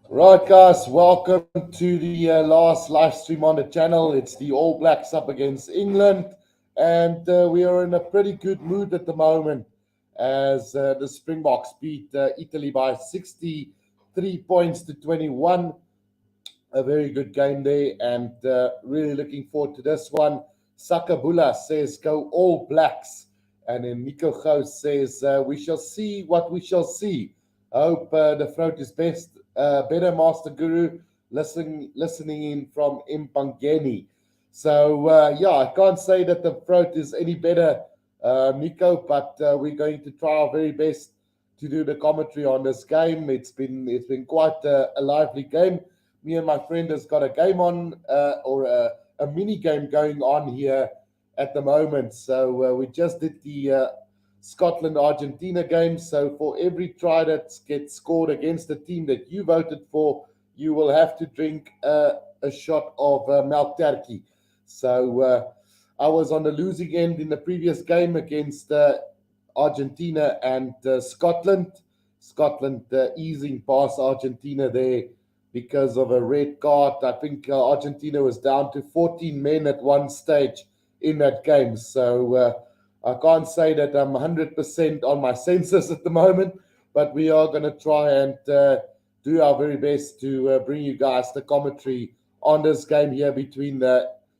Right, guys, welcome to the last live stream on the channel. It's the All Blacks up against England, and we are in a pretty good mood at the moment as the Springboks beat Italy by 63 points to 21. A very good game there, and really looking forward to this one. Sakabula says, "Go All Blacks," and then Nico Gous says, "We shall see what we shall see." I hope the throat is best. Better Master Guru listening in from Impangeni. So yeah, I can't say that the throat is any better, Nico, but we're going to try our very best to do the commentary on this game. It's been quite a lively game. Me and my friend has got a game on or a mini game going on here at the moment. So we just did the Scotland Argentina game. So for every try that gets scored against the team that you voted for, you will have to drink a shot of milk turkey. So I was on the losing end in the previous game against Argentina and Scotland. Scotland easing past Argentina there because of a red card. I think Argentina was down to 14 men at one stage in that game. So I can't say that I'm 100% on my senses at the moment, but we are going to try and do our very best to bring you guys the commentary on this game here between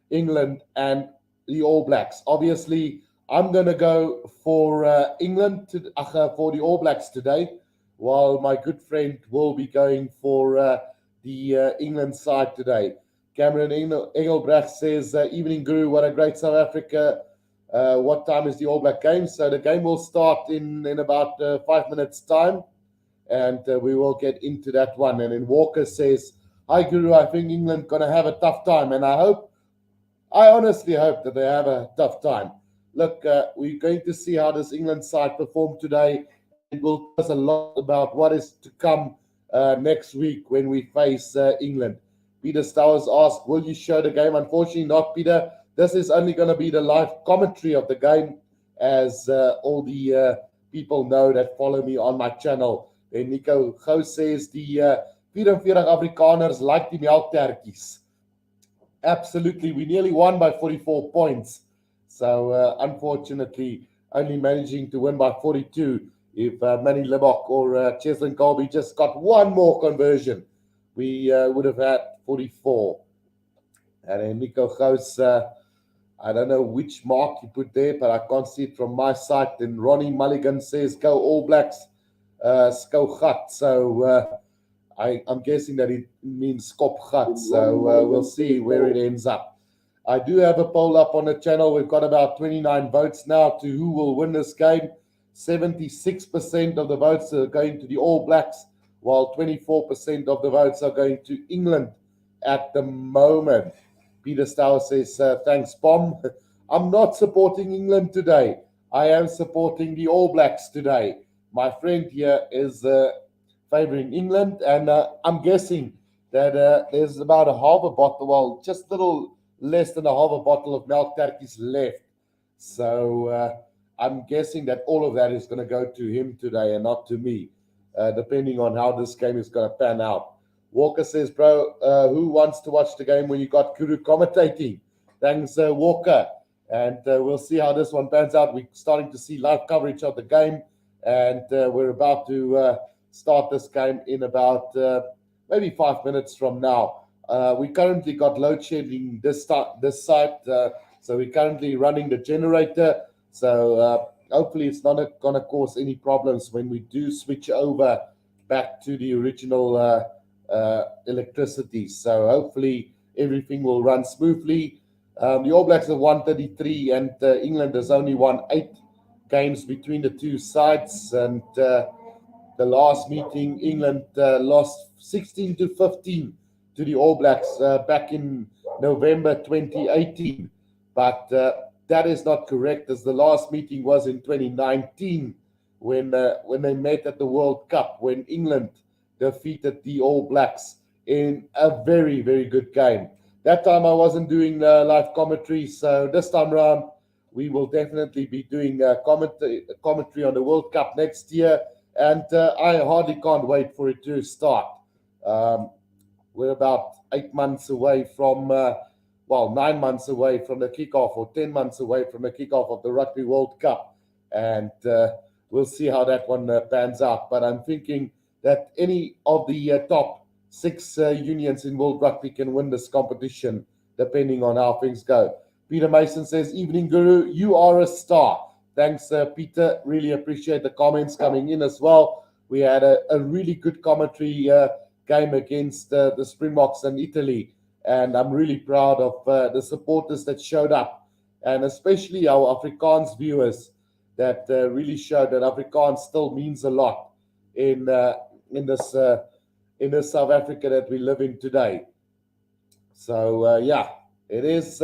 England and the All Blacks. Obviously, I'm going to go for for the All Blacks today, while my good friend will be going for the England side today. Cameron Engelbrecht says, "Evening Guru, what a great South Africa. What time is the All Black game?" So the game will start in about 5 minutes' time, and we will get into that one. And then Walker says, "Hi Guru, I think England gonna have a tough time, and I honestly hope that they have a tough time. Look, we're going to see how this England side perform today, and it will tell us a lot about what is to come next week when we face England." Peter Stowers asked, "Will you show the game?" Unfortunately, not, Peter. This is only going to be the live commentary of the game, as all the people know that follow me on my channel. Then Nico Gous says, "Die 44 Afrikaners like die melktertjies." Absolutely, we nearly won by 44 points. So unfortunately, only managing to win by 42. If Manny Libok or Cheslin Colby just got one more conversion, we would have had 44. And then Nico Gous, I don't know which mark you put there, but I can't see it from my side. Then Ronnie Mulligan says, "Go All Blacks, Skou Gat." So I'm guessing that it means Skop Gat. So we'll see where it ends up. I do have a poll up on the channel. We've got about 29 votes now to who will win this game. 76% of the votes are going to the All Blacks, while 24% of the votes are going to England at the moment. Peter Stour says, "Thanks, Bomb." I'm not supporting England today. I am supporting the All Blacks today. My friend here is favoring England, and I'm guessing that there's about a half a bottle, well, just a little less than a half a bottle of milk turkeys left. So I'm guessing that all of that is going to go to him today and not to me, depending on how this game is going to pan out. Walker says, "Bro, who wants to watch the game when you got Kuru commentating?" Thanks, Walker. And we'll see how this one pans out. We're starting to see live coverage of the game, and we're about to start this game in about maybe 5 minutes from now. We currently got load shedding this site, so we're currently running the generator. So hopefully it's not going to cause any problems when we do switch over back to the original electricity. So hopefully everything will run smoothly. The All Blacks have won 33, and England has only won 8 games between the two sides. And the last meeting, England lost 16-15 to the All Blacks back in November 2018. But that is not correct, as the last meeting was in 2019 when they met at the World Cup, when England defeated the All Blacks in a very, very good game. That time I wasn't doing live commentary, so this time around we will definitely be doing commentary on the World Cup next year, and I hardly can't wait for it to start. We're about 8 months away from, 9 months away from the kickoff, or 10 months away from the kickoff of the Rugby World Cup. And we'll see how that one pans out. But I'm thinking that any of the top six unions in World Rugby can win this competition, depending on how things go. Peter Mason says, "Evening, Guru. You are a star." Thanks, Peter. Really appreciate the comments coming in as well. We had a really good commentary game against the Springboks in Italy, and I'm really proud of the supporters that showed up, and especially our Afrikaans viewers that really showed that Afrikaans still means a lot in this South Africa that we live in today. So yeah, it is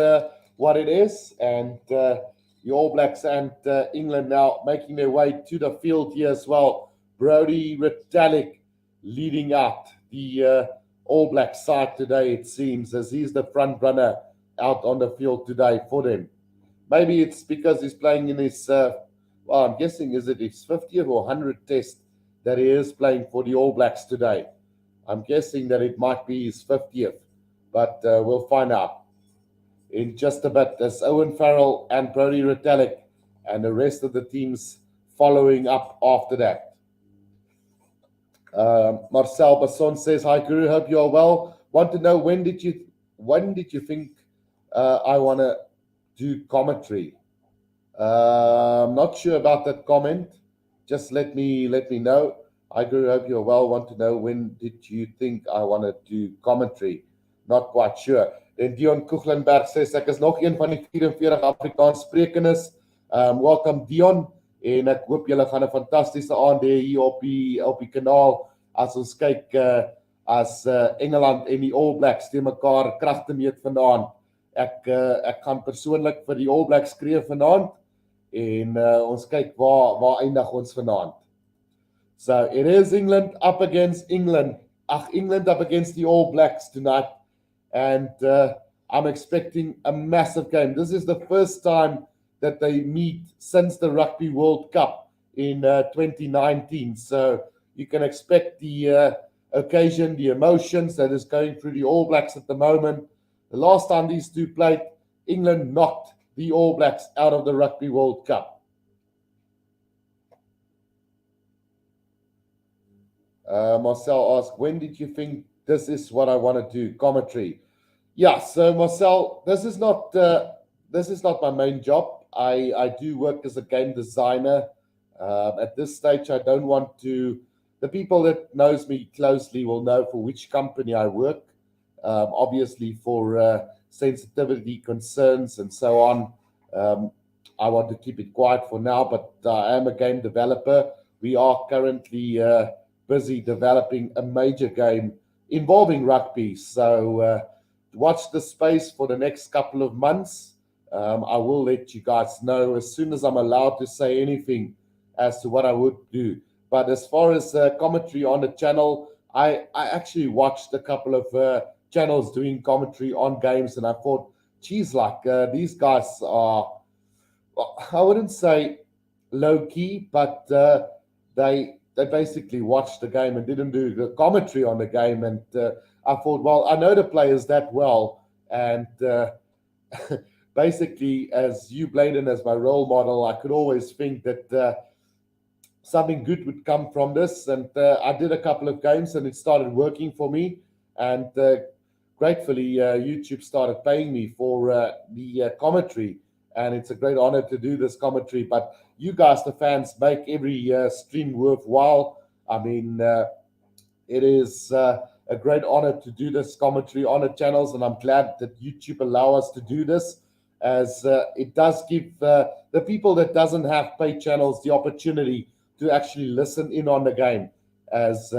what it is, and the All Blacks and England now making their way to the field here as well. Brodie Retallick leading out the All Black side today, it seems, as he's the front runner out on the field today for them. Maybe it's because he's playing in his, I'm guessing, is it his 50th or 100th test that he is playing for the All Blacks today? I'm guessing that it might be his 50th, but we'll find out in just a bit, as Owen Farrell and Brodie Retallick and the rest of the teams following up after that. Marcel Basson says, "Hi Guru, hope you are well. Want to know when did you think I want to do commentary?" I'm not sure about that comment. Just let me know. Hi Guru, hope you're well. Want to know when did you think I want to do commentary? Not quite sure. Then Dion Kuchlenberg says, "Ek is nog een van die 44 Afrikaans sprekendes." Welcome Dion. En ek hoop julle gaan 'n fantastiese aand hê hier op die kanaal as ons kyk as Engeland en die All Blacks teen mekaar kragte meet vanaand. Ek gaan persoonlik vir die All Blacks skree vanaand en ons kyk waar eindig ons vanaand. So it is England up against the All Blacks tonight, and I'm expecting a massive game. This is the first time that they meet since the Rugby World Cup in 2019. So you can expect the occasion, the emotions that is going through the All Blacks at the moment. The last time these two played, England knocked the All Blacks out of the Rugby World Cup. Marcel asked, "When did you think this is what I want to do, commentary?" Yeah, so Marcel, this is not my main job. I do work as a game designer. At this stage, I don't want to. The people that knows me closely will know for which company I work. Obviously, for sensitivity concerns and so on, I want to keep it quiet for now. But I am a game developer. We are currently busy developing a major game involving rugby. So watch the space for the next couple of months. I will let you guys know as soon as I'm allowed to say anything as to what I would do. But as far as commentary on the channel, I actually watched a couple of channels doing commentary on games, and I thought, geez, these guys are, I wouldn't say low key, but they basically watched the game and didn't do the commentary on the game. And I thought, well, I know the players that well, and basically, as Hugh Bladen as my role model, I could always think that something good would come from this. And I did a couple of games and it started working for me. And gratefully, YouTube started paying me for the commentary. And it's a great honor to do this commentary. But you guys, the fans, make every stream worthwhile. I mean, it is a great honor to do this commentary on the channels. And I'm glad that YouTube allow us to do this, as it does give the people that doesn't have paid channels the opportunity to actually listen in on the game as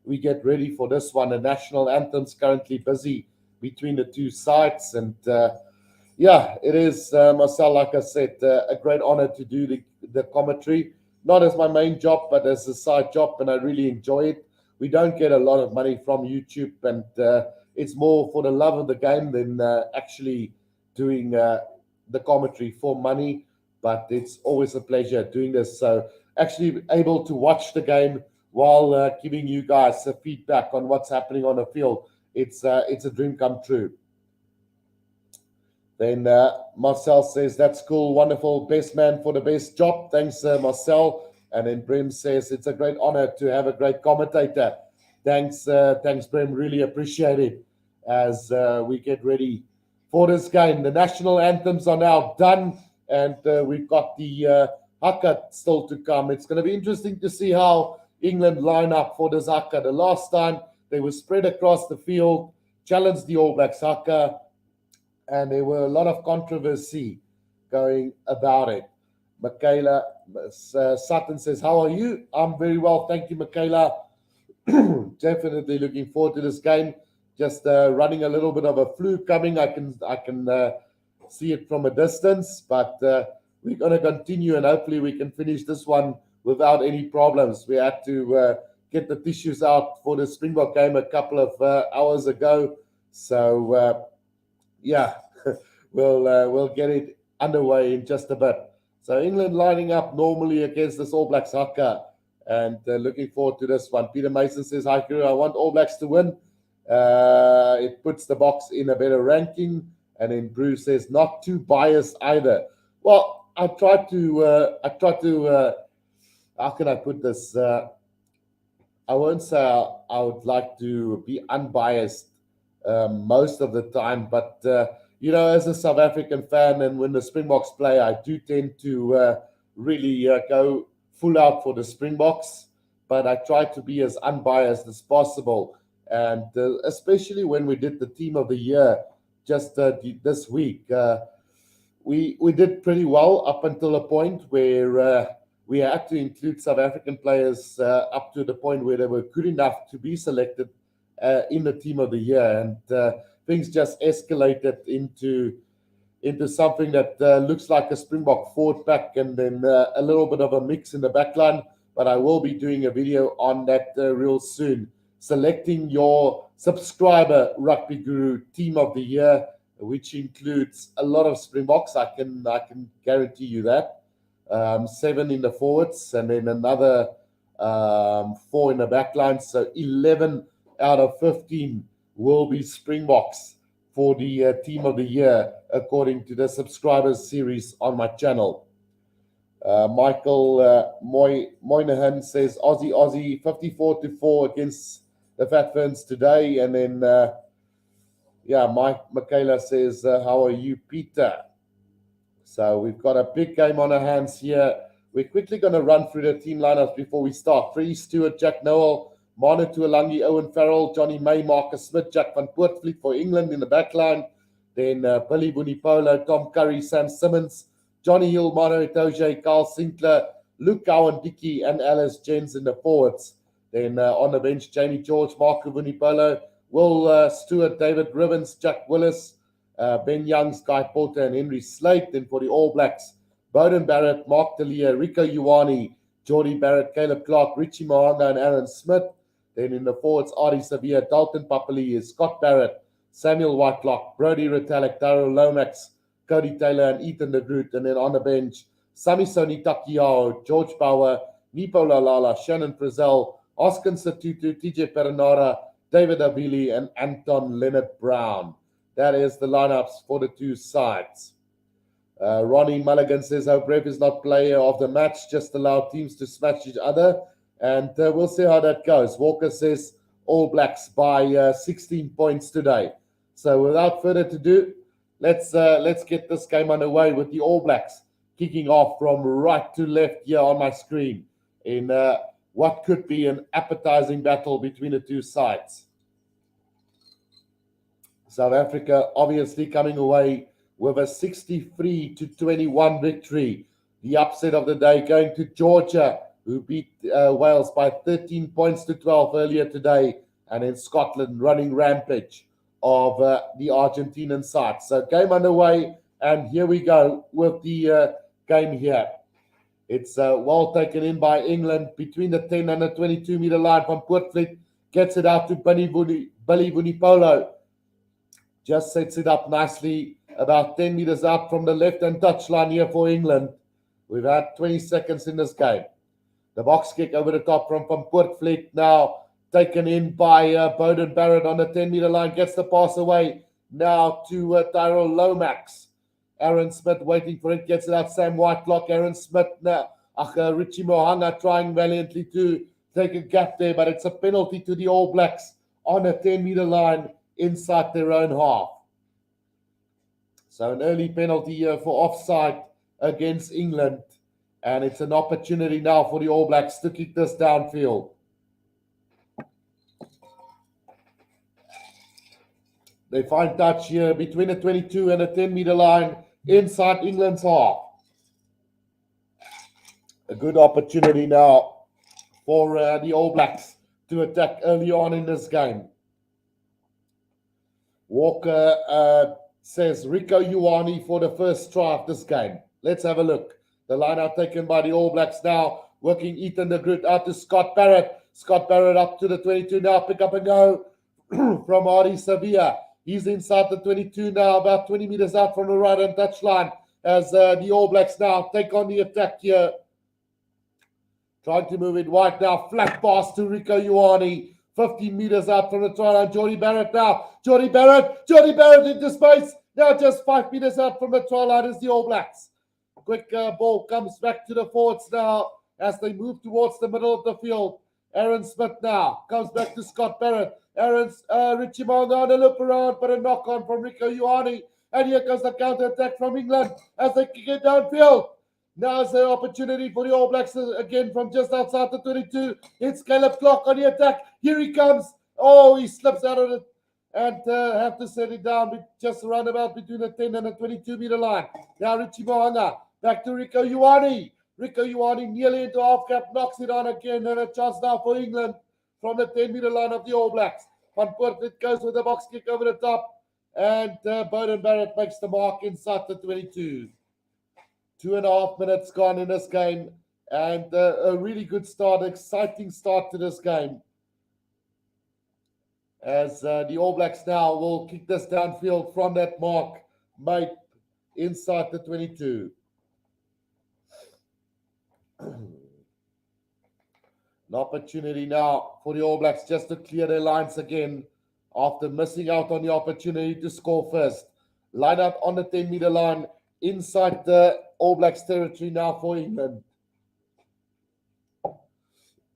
we get ready for this one. The national anthem's currently busy between the two sites, and yeah, it is, Marcel, like I said, a great honor to do the commentary, not as my main job, but as a side job, and I really enjoy it. We don't get a lot of money from YouTube, and it's more for the love of the game than actually doing the commentary for money. But it's always a pleasure doing this. So actually able to watch the game while giving you guys feedback on what's happening on the field. It's a dream come true. Then Marcel says, that's cool, wonderful, best man for the best job. Thanks, Marcel. And then Brem says, it's a great honor to have a great commentator. Thanks, Brem. Really appreciate it as we get ready for this game. The national anthems are now done, and we've got the haka still to come. It's going to be interesting to see how England line up for this haka. The last time they were spread across the field, challenged the All Blacks haka, and there were a lot of controversy going about it. Michaela Sutton says, how are you? I'm very well, thank you, Michaela. Definitely looking forward to this game. Just running a little bit of a flu coming. I can see it from a distance, but we're going to continue, and hopefully we can finish this one without any problems. We had to get the tissues out for the Springbok game a couple of hours ago, so yeah, we'll get it underway in just a bit. So England lining up normally against this All Blacks haka, and looking forward to this one. Peter Mason says, hi, Kuru, I want All Blacks to win. It puts the Boks in a better ranking. And then Bruce says, not too biased either. Well, I try to, how can I put this? I won't say I would like to be unbiased most of the time, but as a South African fan, and when the Springboks play, I do tend to really go full out for the Springboks, but I try to be as unbiased as possible. And especially when we did the Team of the Year just this week, we did pretty well up until a point where we had to include South African players up to the point where they were good enough to be selected in the Team of the Year, and things just escalated into something that looks like a Springbok forward pack, and then a little bit of a mix in the backline. But I will be doing a video on that real soon, selecting your subscriber Rugby Guru Team of the Year, which includes a lot of Springboks. I can guarantee you that. 7 in the forwards, and then another 4 in the backline. So 11 out of 15 will be Springboks for the Team of the Year, according to the subscribers series on my channel. Michael Moynihan says, Aussie 54-4 against the Fat Ferns today. And then, Michaela says, how are you, Peter? So we've got a big game on our hands here. We're quickly going to run through the team lineups before we start. Freddie Stewart, Jack Noel, Manu Tuolangi, Owen Farrell, Johnny May, Marcus Smith, Jack van Poortvliet for England in the backline. Then Billy Vunipola, Tom Curry, Sam Simmons, Johnny Hill, Manu Itoje, Carl Sinclair, Luke Cowan, Dickey, and Alice Jens in the forwards. Then on the bench, Jamie George, Marco Vunipola, Will Stewart, David Rivens, Jack Willis, Ben Youngs, Guy Porter, and Henry Slate. Then for the All Blacks, Bowden Barrett, Mark Delia, Rico Ioane, Geordie Barrett, Caleb Clark, Richie Mohanga, and Aaron Smith. Then in the forwards, Adi Sevilla, Dalton Papali, Scott Barrett, Samuel Whitelock, Brody Retallick, Darryl Lomax, Cody Taylor, and Ethan de Groot. And then on the bench, Samisoni Takiao, George Bauer, Nipo Lalala, Shannon Frizzell, Oscar Satutu, TJ Perenara, David Avili, and Anton Leonard Brown. That is the lineups for the two sides. Ronnie Mulligan says, hope Ref is not player of the match, just allow teams to smash each other. And we'll see how that goes. Walker says All Blacks by 16 points today. So without further ado, let's get this game underway with the All Blacks kicking off from right to left here on my screen in what could be an appetizing battle between the two sides. South Africa obviously coming away with a 63-21 victory. The upset of the day going to Georgia, who beat Wales by 13 points to 12 earlier today, and then Scotland running rampage of the Argentinian side. So game underway, and here we go with the game here. It's well taken in by England between the 10 and the 22-meter line from Poortvliet. Gets it out to Billy Vunipola. Just sets it up nicely about 10 meters out from the left-hand touchline here for England. We've had 20 seconds in this game. The box kick over the top from Poortvliet now taken in by Bowden Barrett on the 10-meter line. Gets the pass away now to Tyrell Lomax. Aaron Smith waiting for it. Gets it out. Sam Whitelock. Aaron Smith now. Richie Mohanga trying valiantly to take a gap there, but it's a penalty to the All Blacks on a 10-meter line inside their own half. So an early penalty here for offside against England. And it's an opportunity now for the All Blacks to kick this downfield. They find touch here between the 22 and the 10-meter line inside England's half. A good opportunity now for the All Blacks to attack early on in this game. Walker says Rico Ioane for the first try of this game. Let's have a look. The line out taken by the All Blacks now, working Ethan de Groot out to Scott Barrett. Scott Barrett up to the 22 now, pick up and go from Hardy Sevilla. He's inside the 22 now, about 20 meters out from the right-hand touchline as the All Blacks now take on the attack here. Trying to move it wide now, flat pass to Rico Ioane. 15 meters out from the try line, Jordie Barrett now. Jordie Barrett into space. Now just 5 meters out from the try line is the All Blacks. Quick ball comes back to the forwards now as they move towards the middle of the field. Aaron Smith now comes back to Scott Barrett. Richie Mohanga on a loop around, but a knock on from Rico Ioane. And here comes the counter attack from England as they kick it downfield. Now is the opportunity for the All Blacks again from just outside the 22. It's Caleb Clark on the attack. Here he comes. Oh, he slips out of it and have to set it down just around about between the 10 and the 22 meter line. Now Richie Mohanga back to Rico Ioane. Rico Ioane nearly into half cap, knocks it on again, and a chance now for England from the 10 meter line of the All Blacks. Van Poortvliet goes with a box kick over the top, and Bowden Barrett makes the mark inside the 22. 2.5 minutes gone in this game, and a really good start, exciting start to this game. As the All Blacks now will kick this downfield from that mark made inside the 22. An opportunity now for the All Blacks just to clear their lines again after missing out on the opportunity to score first. Line up on the 10 meter line inside the All Blacks territory now for England.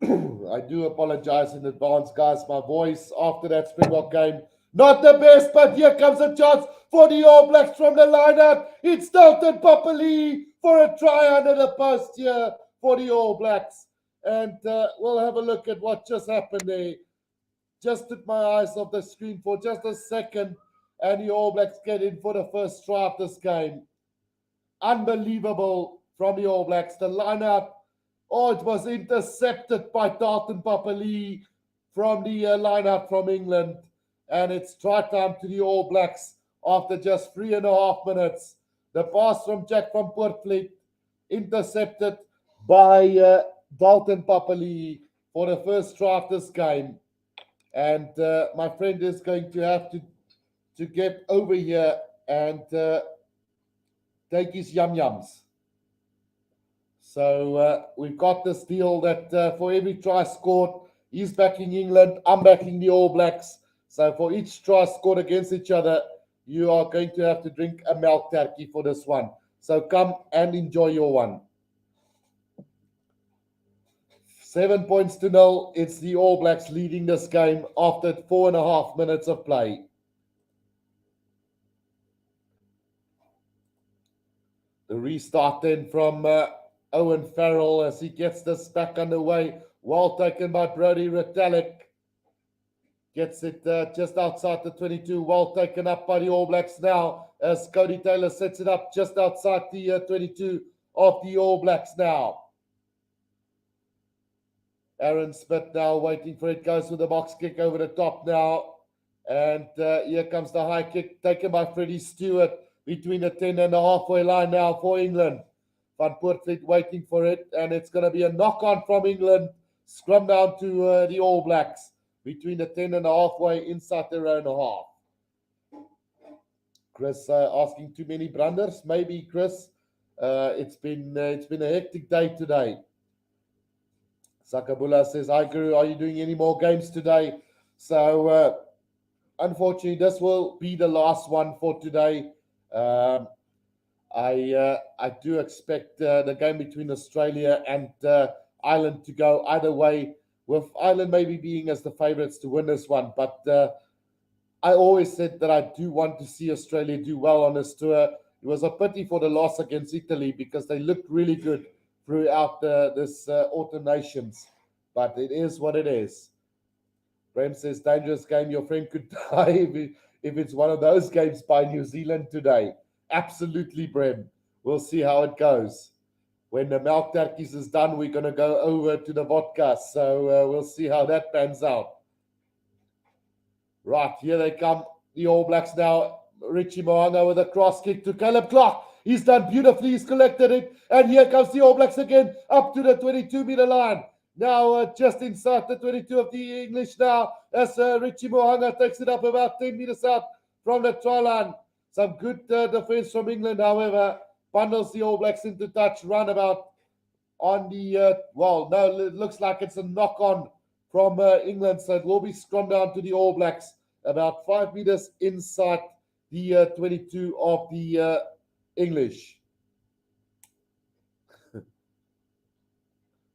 I do apologize in advance, guys. My voice after that Springbok game, not the best, but here comes a chance for the All Blacks from the lineup. It's Dalton Papali'i for a try under the post here for the All Blacks. And we'll have a look at what just happened there. Just took my eyes off the screen for just a second, and the All Blacks get in for the first try of this game. Unbelievable from the All Blacks. The lineup, it was intercepted by Dalton Papali'i from the lineup from England. And it's try time to the All Blacks after just 3.5 minutes. The pass from Jack van Poortvliet intercepted by Dalton Papali'i for the first try of this game. And my friend is going to have to get over here and take his yum-yums. So we've got this deal that for every try scored, he's backing England, I'm backing the All Blacks. So for each try scored against each other, you are going to have to drink a milk turkey for this one. So come and enjoy your one. 7-0. It's the All Blacks leading this game after 4.5 minutes of play. The restart then from Owen Farrell as he gets this back underway. Well taken by Brody Retallick. Gets it just outside the 22. Well taken up by the All Blacks now as Cody Taylor sets it up just outside the 22 of the All Blacks now. Aaron Smith now waiting for it. Goes with the box kick over the top now. And here comes the high kick taken by Freddie Stewart between the 10 and the halfway line now for England. Van Poortvliet waiting for it. And it's going to be a knock-on from England. Scrum down to the All Blacks between the 10 and the halfway inside their own half. Chris asking too many blunders. Maybe, Chris. It's been a hectic day today. Sakabula says, hi Guru, are you doing any more games today? So unfortunately, this will be the last one for today. I do expect the game between Australia and Ireland to go either way, with Ireland maybe being as the favourites to win this one. But I always said that I do want to see Australia do well on this tour. It was a pity for the loss against Italy because they looked really good throughout this Autumn Nations. But it is what it is. Brem says, dangerous game. Your friend could die if it's one of those games by New Zealand today. Absolutely, Brem. We'll see how it goes. When the milk turkeys is done, we're going to go over to the vodka. So we'll see how that pans out. Right, here they come. The All Blacks now. Richie Mo'unga with a cross kick to Caleb Clark. He's done beautifully. He's collected it. And here comes the All Blacks again up to the 22-meter line. Now just inside the 22 of the English now as Richie Mo'unga takes it up about 10 meters out from the try line. Some good defense from England, however, bundles the All Blacks into touch. Runabout on the, it looks like it's a knock-on from England. So it will be scrum down to the All Blacks about 5 meters inside the 22 of the English.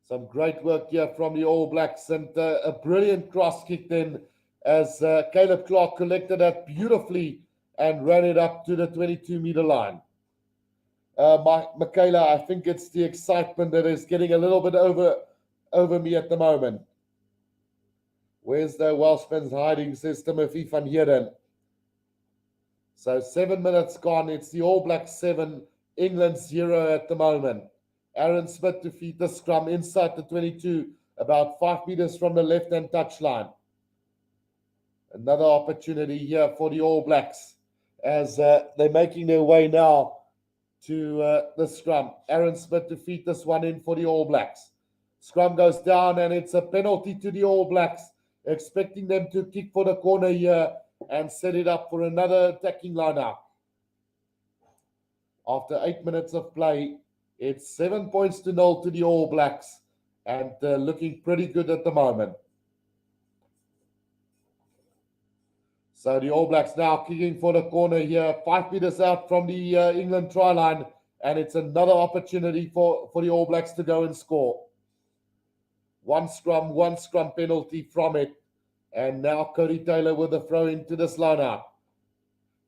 Some great work here from the All Blacks and a brilliant cross kick then as Caleb Clark collected that beautifully and ran it up to the 22-meter line. Michaela, I think it's the excitement that is getting a little bit over me at the moment. Where's the Welshman's hiding, says Timothy van Heerden. So 7 minutes gone. It's the All Blacks 7, England 0 at the moment. Aaron Smith to feed the scrum inside the 22, about 5 meters from the left-hand touchline. Another opportunity here for the All Blacks as they're making their way now to the scrum. Aaron Smith to feed this one in for the All Blacks. Scrum goes down and it's a penalty to the All Blacks, expecting them to kick for the corner here and set it up for another attacking lineup. After 8 minutes of play, it's 7 points to 0 to the All Blacks and looking pretty good at the moment. So the All Blacks now kicking for the corner here, 5 meters out from the England try line, and it's another opportunity for the All Blacks to go and score. One scrum penalty from it, and now Cody Taylor with the throw into this lineup.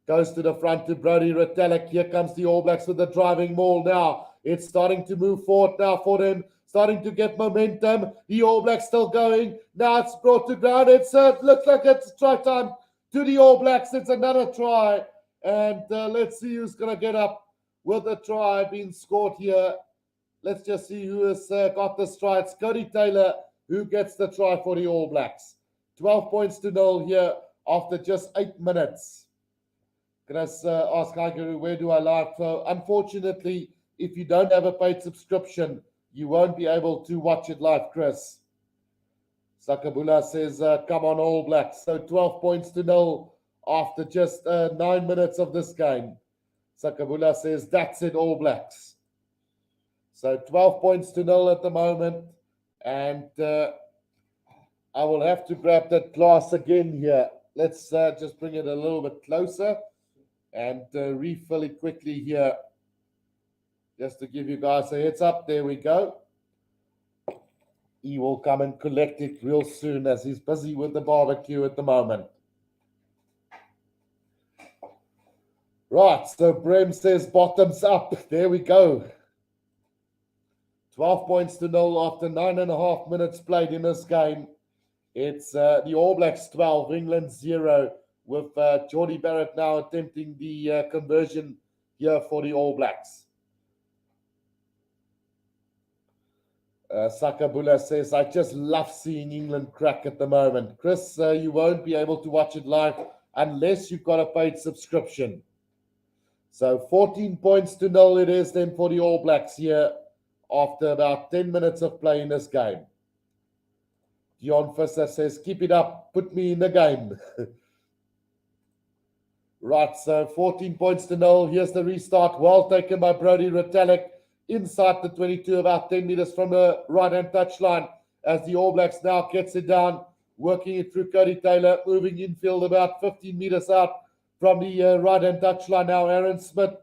Goes to the front to Brodie Retallick. Here comes the All Blacks with the driving maul now. It's starting to move forward now for them. Starting to get momentum. The All Blacks still going. Now it's brought to ground. It looks like it's try time to the All Blacks. It's another try. And let's see who's going to get up with a try being scored here. Let's just see who has got this try. It's Cody Taylor who gets the try for the All Blacks. 12 points to 0 here after just 8 minutes. Can I ask Haguru, where do I live? So unfortunately, if you don't have a paid subscription, you won't be able to watch it live, Chris. Sakabula says, come on, All Blacks. So 12 points to 0 after just 9 minutes of this game. Sakabula says, that's it, All Blacks. So 12 points to 0 at the moment. And I will have to grab that glass again here. Let's just bring it a little bit closer and refill it quickly here. Just to give you guys a heads up. There we go. He will come and collect it real soon as he's busy with the barbecue at the moment. Right, so Brem says bottoms up. There we go. 12 points to 0 after 9.5 minutes played in this game. It's the All Blacks 12, England 0, with Geordie Barrett now attempting the conversion here for the All Blacks. Sakabula says, I just love seeing England crack at the moment. Chris, you won't be able to watch it live unless you've got a paid subscription. So 14 points to 0 it is then for the All Blacks here after about 10 minutes of play in this game. Dion Fisser says, keep it up, put me in the game. Right, so 14 points to 0. Here's the restart. Well taken by Brodie Retallick inside the 22, about 10 meters from the right-hand touchline. as the All Blacks now gets it down, working it through Cody Taylor, moving infield about 15 meters out from the right-hand touchline now. Aaron Smith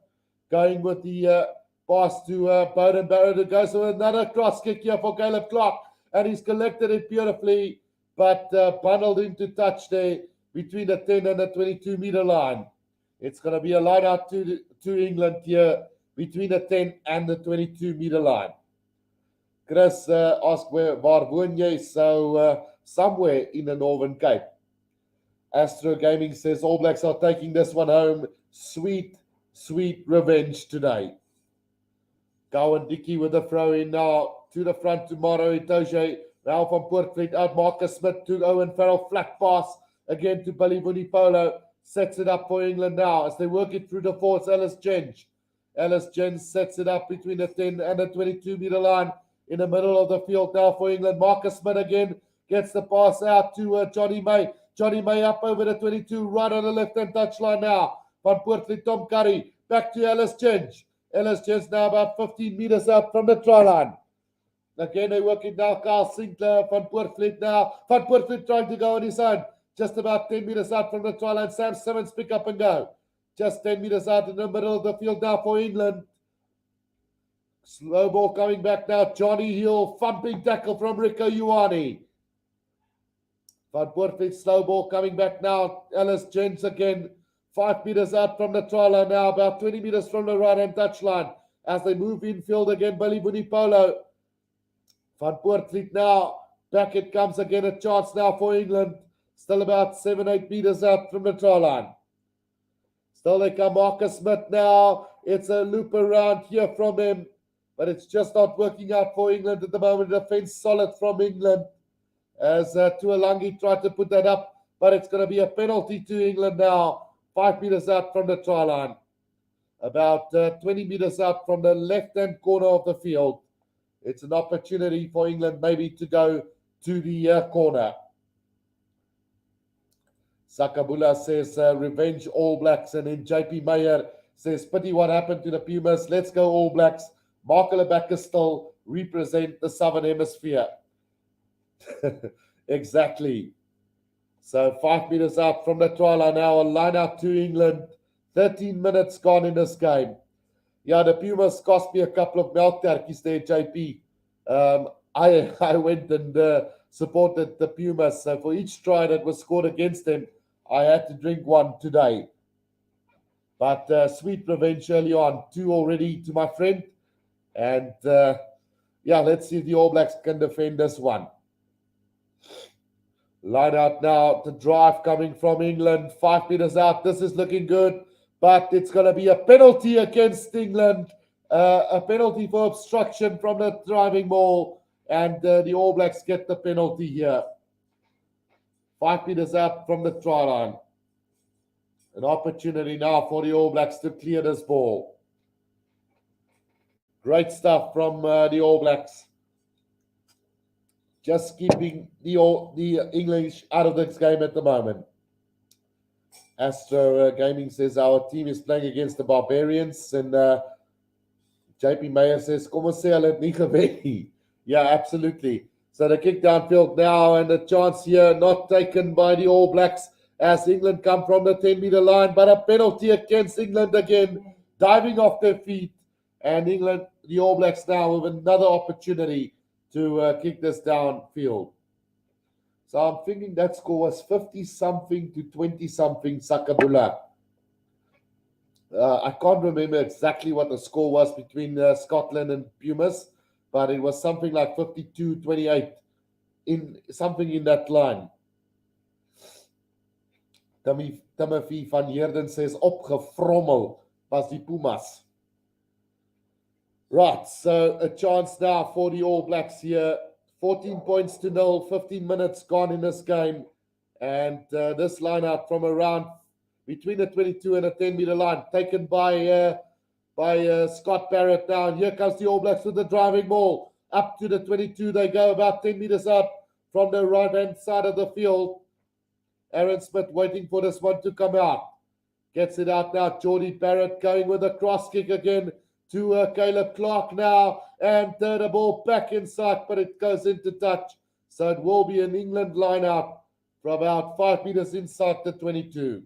going with the pass to Bowden Barrett, who goes with another cross kick here for Caleb Clark, and he's collected it beautifully, but bundled into touch there between the 10 and the 22-meter line. It's going to be a line out to England here between the 10 and the 22-meter line. Chris asked waar woon jy? So somewhere in the Northern Cape. Astro Gaming says All Blacks are taking this one home. Sweet, sweet revenge today. Cowan Dickey with the throw in now to the front to Maro Itoje. Now from Poortvliet out. Marcus Smith to Owen Farrell. Flat pass again to Billy Vunipolo. Sets it up for England now as they work it through the forwards. Ellis Jenge. Ellis Jenge sets it up between the 10 and the 22-meter line in the middle of the field now for England. Marcus Smith again gets the pass out to Johnny May. Johnny May up over the 22, right on the left-hand touchline now. Van Poortvliet, Tom Curry. Back to Ellis Jenge. Ellis Jenge now about 15 meters out from the try line. Again, they work it now. Carl Sinclair, Van Poortvliet now. Van Poortvliet trying to go on his own. Just about 10 meters out from the try line. Sam Simmons pick up and go. Just 10 meters out in the middle of the field now for England. Slow ball coming back now. Johnny Hill, thumping tackle from Rico Ioane. Van Poortvliet, slow ball coming back now. Ellis Jenge again. 5 meters out from the try line now. About 20 meters from the right-hand touchline. As they move infield again, Billy Vunipolo. Van Poortvliet now. Back it comes again. A chance now for England. Still about 7-8 meters out from the try line. Still they come. Marcus Smith now. It's a loop around here from him. But it's just not working out for England at the moment. Defense solid from England. As Tuolangi tried to put that up. But it's going to be a penalty to England now. 5 meters out from the try line. About 20 meters out from the left-hand corner of the field. It's an opportunity for England maybe to go to the corner. Sakabula says, revenge All Blacks. And then JP Meyer says, pity what happened to the Pumas. Let's go All Blacks. Mark Lebacka still represent the Southern Hemisphere. Exactly. So 5 meters out from the try line now. A line out to England. 13 minutes gone in this game. Yeah, the Pumas cost me a couple of milk turkeys there, JP. I went and supported the Pumas. So for each try that was scored against them, I had to drink one today. But sweet revenge early on. 2 already to my friend. And yeah, let's see if the All Blacks can defend this one. Line out now. The drive coming from England. 5 meters out. This is looking good. But it's going to be a penalty against England. A penalty for obstruction from the driving ball. And the All Blacks get the penalty here. 5 meters out from the try line. An opportunity now for the All Blacks to clear this ball. Great stuff from the All Blacks. Just keeping the English out of this game at the moment. Astro Gaming says our team is playing against the Barbarians. And JP Meyer says, kom ons sê hulle het nie gewen nie. Yeah, absolutely. So the kick downfield now and a chance here not taken by the All Blacks as England come from the 10-meter line. But a penalty against England again. Diving off their feet. And England, the All Blacks now with another opportunity to kick this downfield. So I'm thinking that score was 50-something to 20-something Sakabula. I can't remember exactly what the score was between Scotland and Pumas, but it was something like 52-28, something in that line. Timothy van Heerden says, opgevrommel was die Pumas. Right, so a chance now for the All Blacks here. 14 points to 0, 15 minutes gone in this game. And this line out from around between the 22 and the 10-meter line, taken by Scott Barrett now. And here comes the All Blacks with the driving ball. Up to the 22, they go about 10 meters up from the right-hand side of the field. Aaron Smith waiting for this one to come out. Gets it out now. Geordie Barrett going with a cross kick again to Caleb Clark now. And the ball back inside, but it goes into touch So it will be an England line out for about 5 meters inside the 22.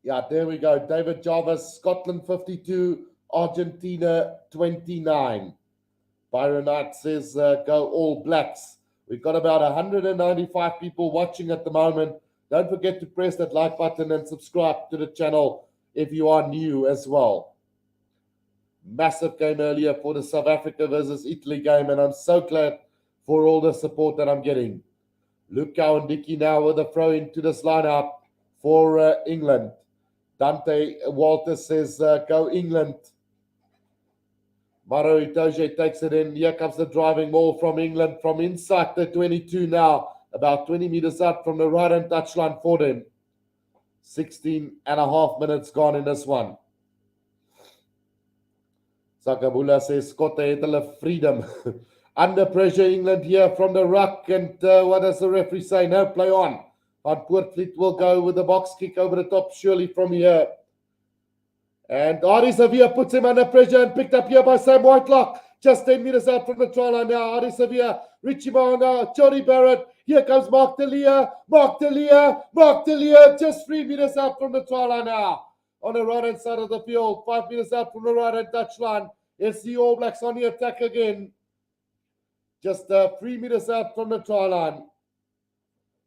Yeah, there we go. David Jarvis, Scotland 52, Argentina 29. Byron Knight says, go All Blacks. We've got about 195 people watching at the moment. Don't forget to press that like button and subscribe to the channel if you are new as well. Massive game earlier for the South Africa versus Italy game, and I'm so glad for all the support that I'm getting. Luke Cowan-Dickey now with a throw into this lineup for England. Dante Walters says, go England. Maro Itoje takes it in. Here comes the driving ball from England from inside the 22 now. About 20 meters out from the right-hand touchline for them. 16 and a half minutes gone in this one. Sakabula says, Scott het freedom. Under pressure, England here from the ruck. And what does the referee say? No, play on. Van Poortvliet will go with the box kick over the top, surely from here. And Adi Sevilla puts him under pressure and picked up here by Sam Whitelock. Just 10 meters out from the try line now. Adi Sevilla, Richie Mo'unga, Jody Barrett. Here comes Mark Delia. Mark Delia, just 3 meters out from the try line now. On the right-hand side of the field, 5 meters out from the right-hand touchline. It's the All Blacks on the attack again. Just 3 meters out from the try line.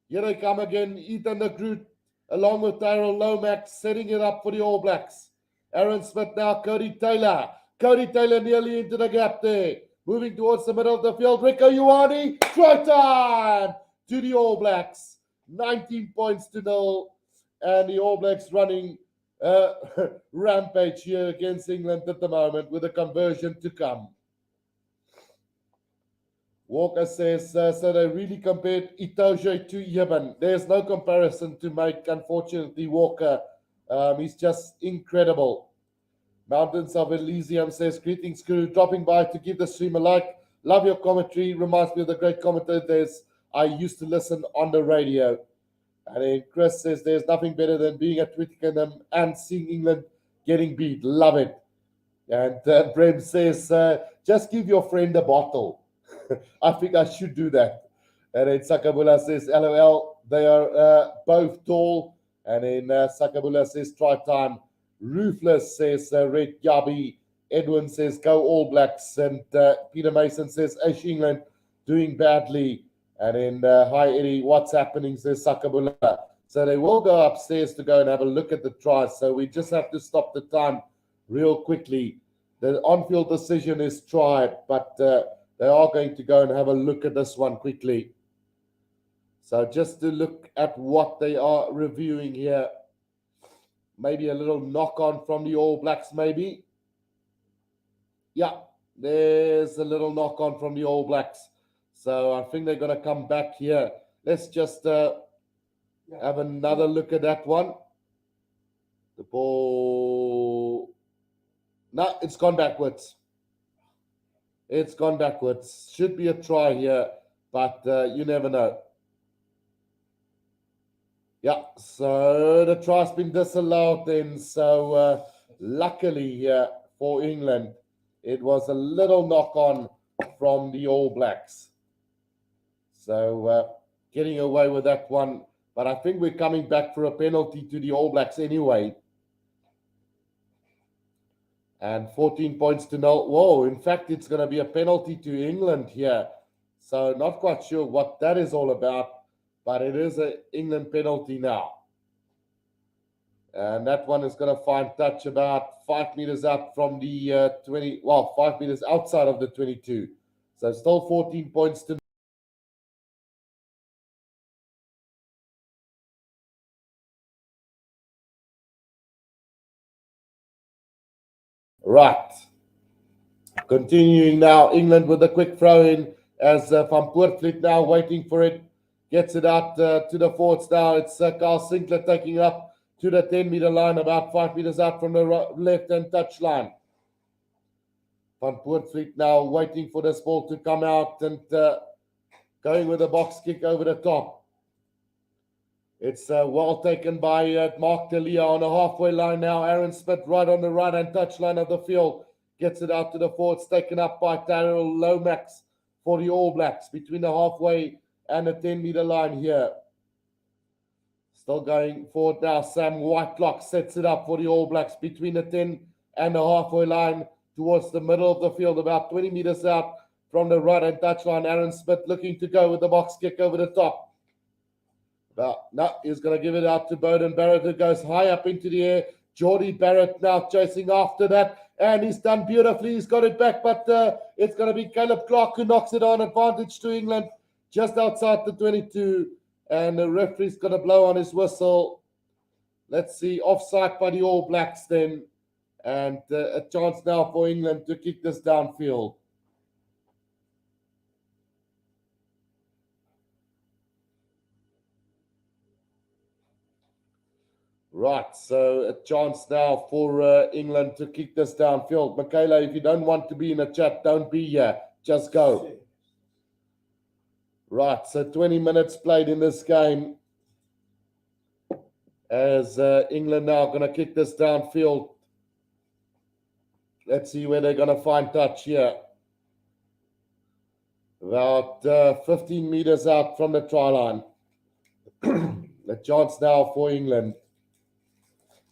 Here they come again. Ethan de Groot along with Tyrell Lomax setting it up for the All Blacks. Aaron Smith now, Cody Taylor. Cody Taylor nearly into the gap there. Moving towards the middle of the field. Rico Ioane, try time to the All Blacks. 19 points to 0. And the All Blacks running rampage here against England at the moment with a conversion to come. Walker says, so they really compared Itoje to Yeben. There's no comparison to make, unfortunately, Walker. He's just incredible. Mountains of Elysium says, greetings, crew, dropping by to give the stream a like. Love your commentary. Reminds me of the great commentators I used to listen on the radio. And then Chris says, there's nothing better than being at Twickenham and seeing England getting beat. Love it. And Brem says, just give your friend a bottle. I think I should do that. And then Sakabula says, LOL, they are both tall. And then Sakabula says, try time. Ruthless says, Red Yabi. Edwin says, go All Blacks. And Peter Mason says, Ash England doing badly. And then, hi Eddie, what's happening, says Sakabula. So they will go upstairs to go and have a look at the tries. So we just have to stop the time real quickly. The on-field decision is tried, but they are going to go and have a look at this one quickly. So just to look at what they are reviewing here. Maybe a little knock-on from the All Blacks, maybe. Yeah, there's a little knock-on from the All Blacks. So I think they're going to come back here. Let's just have another look at that one. The ball... No, it's gone backwards. It's gone backwards. Should be a try here, but you never know. Yeah, so the try's been disallowed then. So luckily here for England, it was a little knock-on from the All Blacks. So getting away with that one. But I think we're coming back for a penalty to the All Blacks anyway. And 14 points to 0. Whoa, in fact, it's going to be a penalty to England here. So not quite sure what that is all about. But it is an England penalty now. And that one is going to find touch about 5 meters out from the 20. Well, 5 meters outside of the 22. So still 14 points to 0. Right. Continuing now, England with a quick throw in as Van Poortvliet now waiting for it. Gets it out to the forwards now. It's Carl Sinclair taking it up to the 10-meter line, about 5 meters out from the left-hand touchline. Van Poortvliet now waiting for this ball to come out and going with a box kick over the top. It's well taken by Mark Delia on the halfway line now. Aaron Smith right on the right-hand touchline of the field. Gets it out to the forwards, taken up by Tyrell Lomax. for the All Blacks between the halfway and the 10-meter line here. Still going forward now. Sam Whitelock sets it up for the All Blacks between the 10 and the halfway line towards the middle of the field, about 20 meters out from the right and touchline. Aaron Smith looking to go with the box kick over the top. But no, he's going to give it out to Bowden Barrett, who goes high up into the air. Geordie Barrett now chasing after that, and he's done beautifully. He's got it back, but it's going to be Caleb Clark who knocks it on. Advantage to England just outside the 22, and the referee's going to blow on his whistle. Let's see, offside by the All Blacks then, and a chance now for England to kick this downfield. Right, so a chance now for England to kick this downfield. Michaela, if you don't want to be in a chat, don't be here. Just go. Right, so 20 minutes played in this game as England now going to kick this downfield. Let's see where they're going to find touch here. About 15 meters out from the try line. A chance now for England.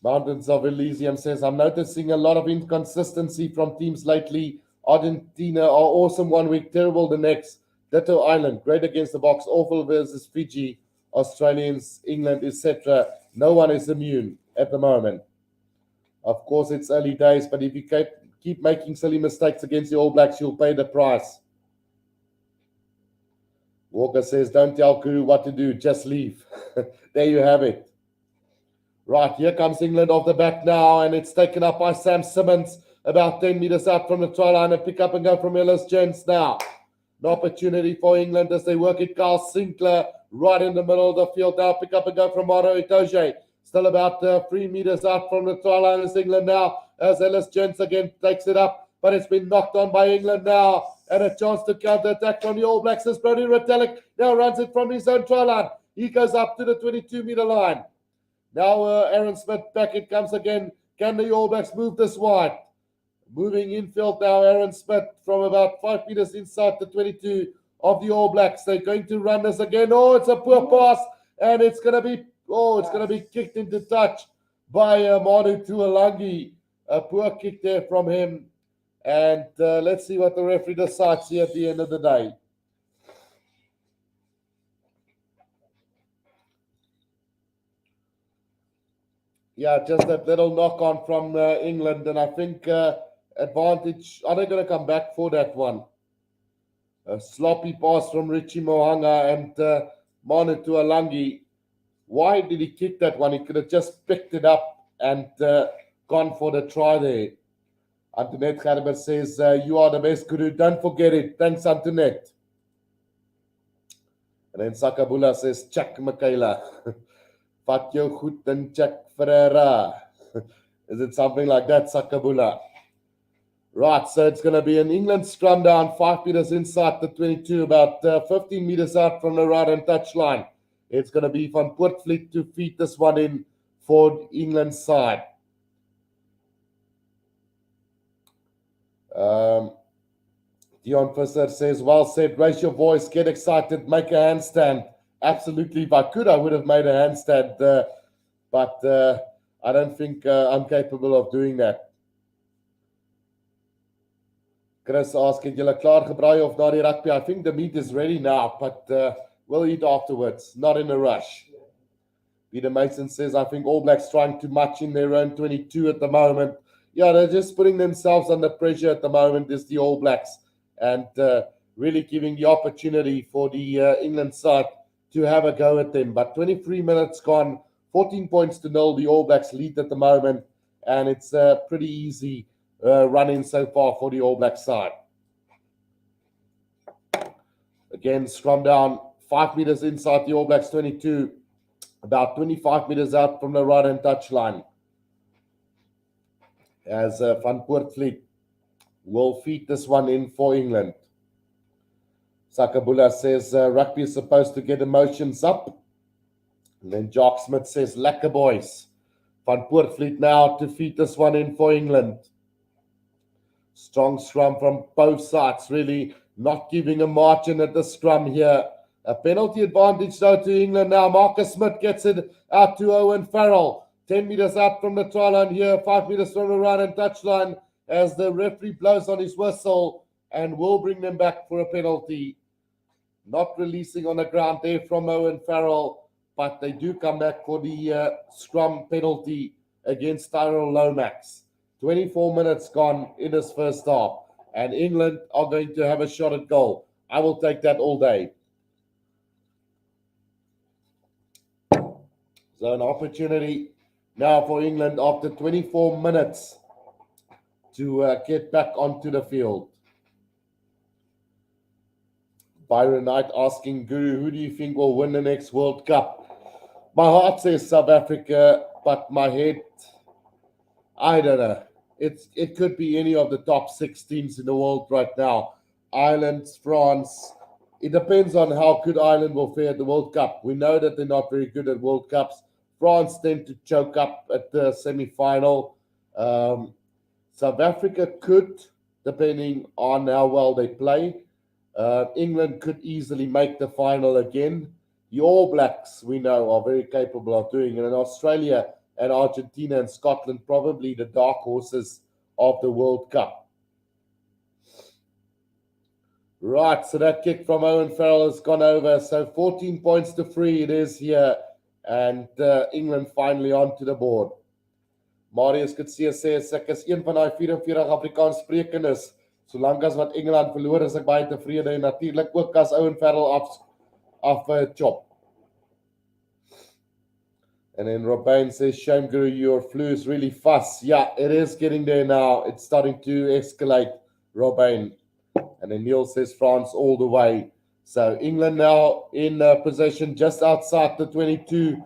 Mountains of Elysium says, I'm noticing a lot of inconsistency from teams lately. Argentina are awesome one week, terrible the next. Ditto Island, great against the box, awful versus Fiji, Australians, England, etc. No one is immune at the moment. Of course, it's early days, but if you keep making silly mistakes against the All Blacks, you'll pay the price. Walker says, don't tell Kuru what to do, just leave. There you have it. Right, here comes England off the back now, and it's taken up by Sam Simmons, about 10 meters out from the try line, and pick up and go from Ellis Gents now. An opportunity for England as they work it. Carl Sinclair right in the middle of the field now. Pick up and go from Maro Itoje. Still about 3 meters out from the try line is England now, as Ellis Gents again takes it up, but it's been knocked on by England now, and a chance to counter attack from the All Blacks as Brody Retallick now runs it from his own try line. He goes up to the 22-meter line. Now Aaron Smith back it comes again. Can the All Blacks move this wide? Moving infield now, Aaron Smith from about 5 meters inside the 22 of the All Blacks. They're going to run this again. Oh, it's a poor pass, and it's going to be kicked into touch by Manu Tuolangi. A poor kick there from him. And let's see what the referee decides here at the end of the day. Yeah, just that little knock on from England, and I think advantage. Are they going to come back for that one? A sloppy pass from Richie Mohanga and Manu Tuolangi. Why did he kick that one? He could have just picked it up and gone for the try there. Antoinette Gerber says, you are the best, Guru. Don't forget it. Thanks, Antoinette. And then Sakabula says, check Michaela. Vat jou goed en check Ferreira. Is it something like that, Sakabula? Right, so it's going to be an England scrum down, 5 meters inside the 22, about 15 meters out from the right and touch line. It's going to be Van Poortvliet to feed this one in for England's side. Dion Visser says, well said, raise your voice, get excited, make a handstand. Absolutely, if I could, I would have made a handstand, but I don't think I'm capable of doing that. Chris asked, het julle klaar gebraai of na die rugby? I think the meat is ready now, but we'll eat afterwards, not in a rush. Peter Mason says, I think All Blacks trying too much in their own 22 at the moment. Yeah, they're just putting themselves under pressure at the moment, is the All Blacks, and really giving the opportunity for the England side to have a go at them. But 23 minutes gone, 14 points to 0. The All Blacks lead at the moment, and it's pretty easy running so far for the All Black side. Again, scrum down, 5 meters inside the All Blacks 22, about 25 meters out from the right hand touch line. As Van Poortvliet will feed this one in for England. Sakabula says rugby is supposed to get emotions up. And then Jock Smith says, lekker boys. Van Poortvliet now to feed this one in for England. Strong scrum from both sides, really. not giving a margin at the scrum here. A penalty advantage though to England now. Marcus Smith gets it out to Owen Farrell. 10 meters out from the try line here, 5 meters from the right and touchline as the referee blows on his whistle and will bring them back for a penalty. Not releasing on the ground there from Owen Farrell, but they do come back for the scrum penalty against Tyrell Lomax. 24 minutes gone in this first half, and England are going to have a shot at goal. I will take that all day. So an opportunity now for England after 24 minutes to get back onto the field. Byron Knight asking Guru, who do you think will win the next World Cup? My heart says South Africa, but my head, I don't know. It could be any of the top 6 teams in the world right now. Ireland, France. It depends on how good Ireland will fare at the World Cup. We know that they're not very good at World Cups. France tend to choke up at the semi-final. South Africa could, depending on how well they play. England could easily make the final again. The All Blacks, we know, are very capable of doing it. And Australia and Argentina and Scotland, probably the dark horses of the World Cup. Right, so that kick from Owen Farrell has gone over. So 14 points to 3 it is here. And England finally onto the board. Marius Kutsie sê ek is een van daai 44 Afrikaans sprekendes. Solank as wat Engeland verloor is ek baie tevrede en natuurlik ook as Owen Farrell af chop. And then Robin says, shame Guru, your flu is really fast. Yeah, it is getting there now. It's starting to escalate, Robin. And then Neil says France all the way. So England now in possession just outside the 22.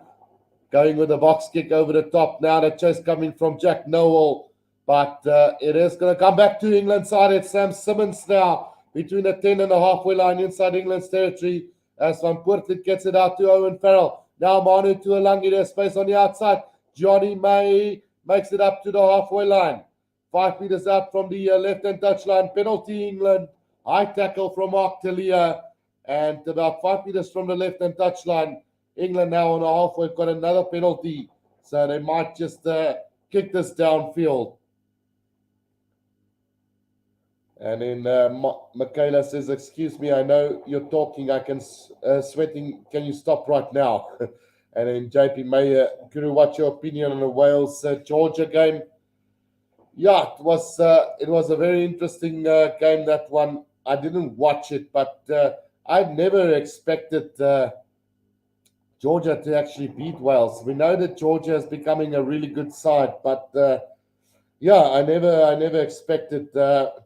Going with a box kick over the top. Now the chase coming from Jack Nowell. But it is going to come back to England's side. It's Sam Simmons now between the 10 and the halfway line inside England's territory. As Van Poortlet gets it out to Owen Farrell. Now Manu Tuolangi, there's space on the outside. Johnny May makes it up to the halfway line. 5 meters out from the left-hand touchline. Penalty England. High tackle from Mark Talia. And about 5 meters from the left-hand touchline. England now on the halfway got another penalty. So they might just kick this downfield. And then Michaela says, excuse me, I know you're talking. I can sweating. Can you stop right now? And then JP Mayer, Guru, what's your opinion on the Wales-Georgia game? Yeah, it was a very interesting game, that one. I didn't watch it, but I never expected Georgia to actually beat Wales. We know that Georgia is becoming a really good side, but yeah, I never expected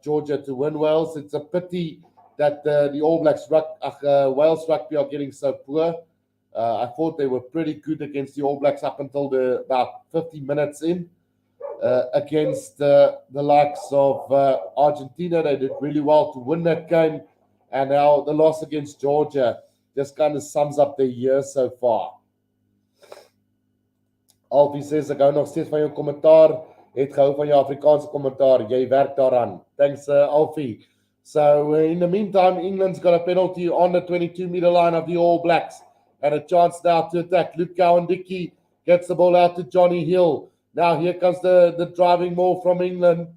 Georgia to win Wales. It's a pity that the All Blacks Wales rugby are getting so poor. I thought they were pretty good against the All Blacks up until about 50 minutes in. Against the likes of Argentina, they did really well to win that game. And now the loss against Georgia just kind of sums up their year so far. Alfie says, ek hou nog steeds van jou kommentaar. Het gehou van jou Afrikaanse kommentaar. Jy werk daaraan. Thanks, Alfie. So, in the meantime, England's got a penalty on the 22-meter line of the All Blacks. And a chance now to attack. Luke Cowan-Dickey gets the ball out to Johnny Hill. Now, here comes the driving ball from England.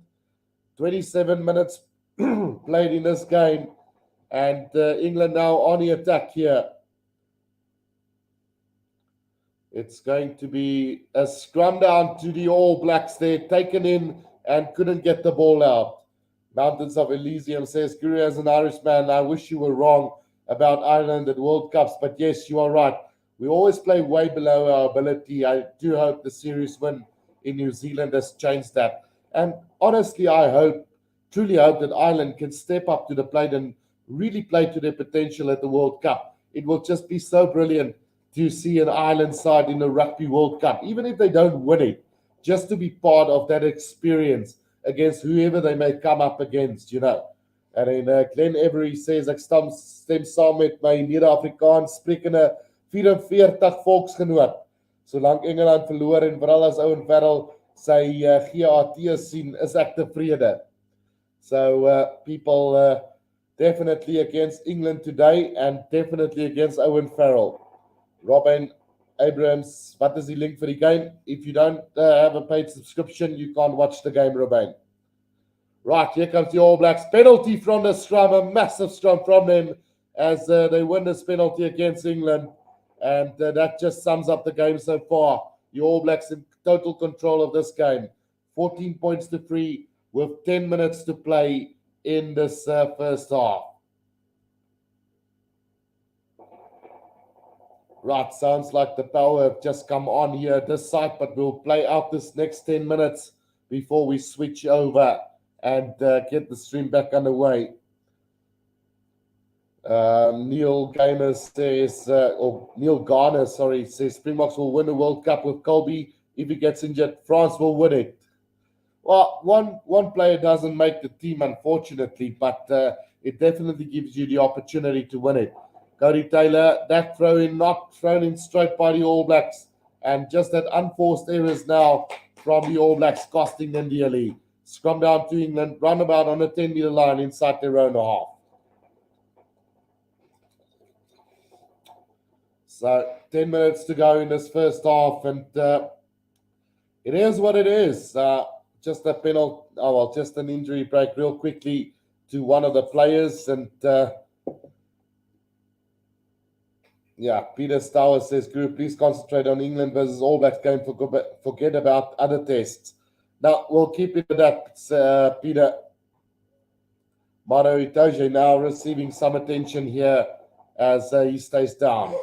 27 minutes played in this game. And England now on the attack here. It's going to be a scrum down to the All Blacks there, taken in and couldn't get the ball out. Mountains of Elysium says, Guru, as an Irishman, I wish you were wrong about Ireland at World Cups, but yes, you are right. We always play way below our ability. I do hope the series win in New Zealand has changed that. And honestly, I truly hope that Ireland can step up to the plate and really play to their potential at the World Cup. It will just be so brilliant to see an Ireland side in the Rugby World Cup, even if they don't win it, just to be part of that experience against whoever they may come up against, you know. And then Glenn Every says, ek stem saam met my Neder-Afrikaans sprekende 44 volksgenoot. Solank Engeland verloor en veral as Owen Farrell sy GAT sien, is ek tevrede. So people definitely against England today and definitely against Owen Farrell. Robin Abrams, what is the link for the game? If you don't have a paid subscription, you can't watch the game, Robin. Right, here comes the All Blacks. Penalty from the scrum, a massive scrum from them as they win this penalty against England. And that just sums up the game so far. The All Blacks in total control of this game. 14 points to 3 with 10 minutes to play in this first half. Right, sounds like the power have just come on here at this side, but we'll play out this next 10 minutes before we switch over and get the stream back underway. Neil Garner says, says Springboks will win the World Cup with Colby. If he gets injured, France will win it. Well, one player doesn't make the team, unfortunately, but it definitely gives you the opportunity to win it. Cody Taylor, that throw in, not thrown in straight by the All Blacks, and just that unforced errors now from the All Blacks costing them dearly. Scrum down to England, roundabout on the 10-meter line inside their own half. So 10 minutes to go in this first half, and it is what it is. Just a penalty, just an injury break real quickly to one of the players, and Peter Stower says, Guru, please concentrate on England versus All Blacks game, forget about other tests. Now, we'll keep it at that, Peter. Maro Itoje now receiving some attention here as he stays down.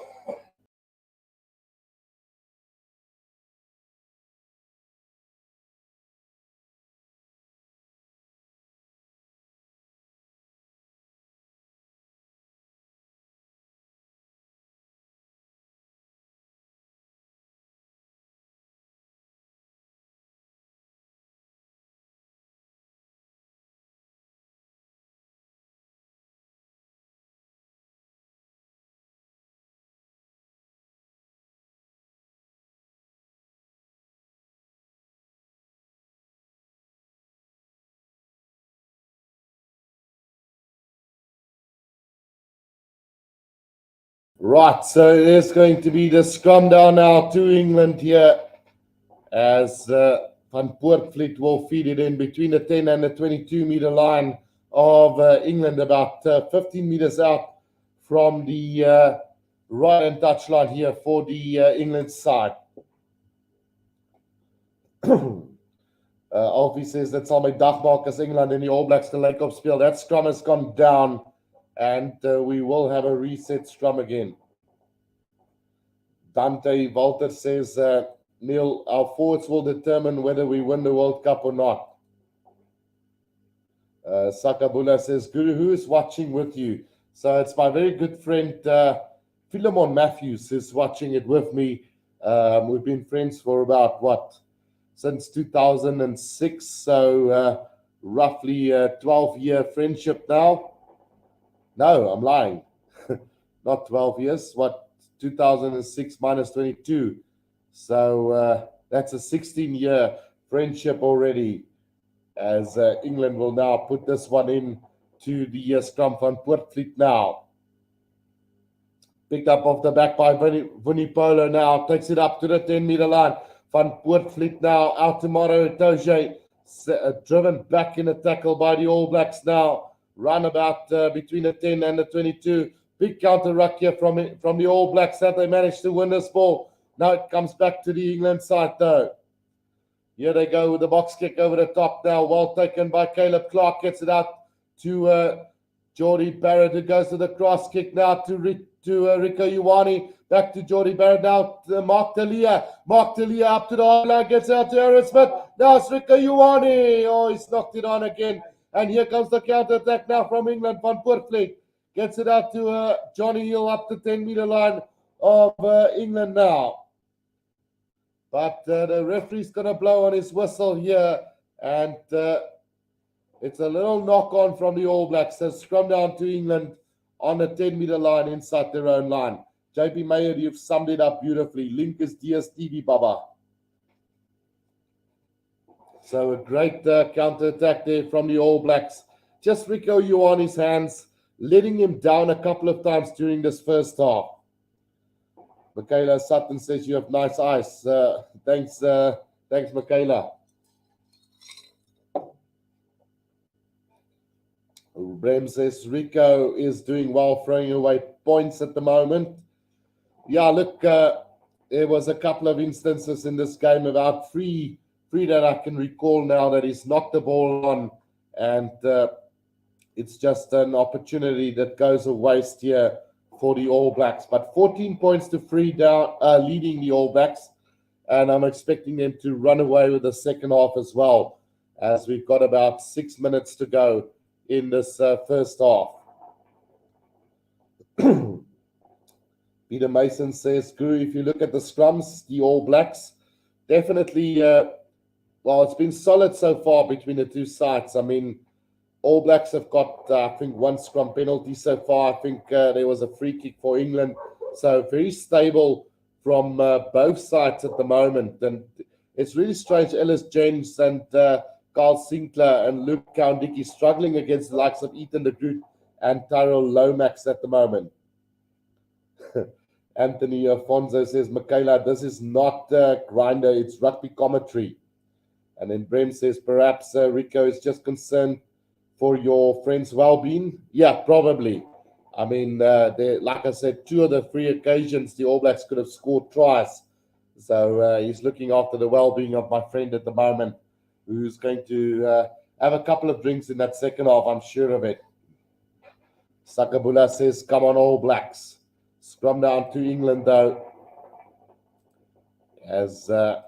Right, so there's going to be the scrum down now to England here as Van Poortvliet will feed it in between the 10 and the 22-meter line of England, about 15 meters out from the right-hand touchline here for the England side. Alfie says that's all my dagmark as England and the All Blacks the Lake of Speel. That scrum has gone down, and we will have a reset scrum again. Dante Walter says, Neil, our forwards will determine whether we win the World Cup or not. Sakabula says, Guru, who is watching with you? So it's my very good friend Philemon Matthews is watching it with me. We've been friends for about, since 2006. So roughly a 12-year friendship now. No, I'm lying. Not 12 years. 2006 minus 22. So that's a 16-year friendship already, as England will now put this one in to the scrum van Poortvliet now. Picked up off the back by Vunipolo now, takes it up to the 10-meter line. Van Poortvliet now out to Maro Itoje, driven back in a tackle by the All Blacks now. Run about between the 10 and the 22. Big counter ruck here from the All Blacks that they managed to win this ball. Now it comes back to the England side though. Here they go with the box kick over the top now. Well taken by Caleb Clark. Gets it out to Geordie Barrett, who goes to the cross kick now to Rico Ioane. Back to Geordie Barrett now to Mark Talia. Mark Talia up to the line. Gets out to Aaron Smith. Now it's Rico Ioane. Oh, he's knocked it on again. And here comes the counter attack now from England. Van Poortvliet gets it out to Johnny Hill up the 10-meter line of England now. But the referee's going to blow on his whistle here. And it's a little knock-on from the All Blacks. So scrum down to England on the 10-meter line inside their own line. JP Mayer, you've summed it up beautifully. Link is DSTV, Baba. So a great counter-attack there from the All Blacks. Just Rico Ioane's hands. letting him down a couple of times during this first half. Michaela Sutton says you have nice eyes. Thanks, Michaela. Brem says Rico is doing well, throwing away points at the moment. Yeah, look, there was a couple of instances in this game, about three that I can recall now, that he's knocked the ball on, and it's just an opportunity that goes a waste here for the All Blacks. But 14 points to 3 down, leading the All Blacks, and I'm expecting them to run away with the second half as well, as we've got about 6 minutes to go in this first half. Peter Mason says, Guru, if you look at the scrums, the All Blacks, definitely, well, it's been solid so far between the two sides. I mean, All Blacks have got, I think, one scrum penalty so far. I think there was a free kick for England. So very stable from both sides at the moment. And it's really strange. Ellis James and Carl Sinclair and Luke Cowan-Dickey struggling against the likes of Ethan de Groot and Tyrell Lomax at the moment. Anthony Afonso says, Michaela, this is not grinder, it's rugby commentary. And then Brem says, perhaps Rico is just concerned for your friend's well-being. Yeah, probably. I mean, like I said, 2 of the 3 occasions the All Blacks could have scored twice. So he's looking after the well-being of my friend at the moment, who's going to have a couple of drinks in that second half, I'm sure of it. Sakabula says, come on, All Blacks. Scrum down to England, though, as on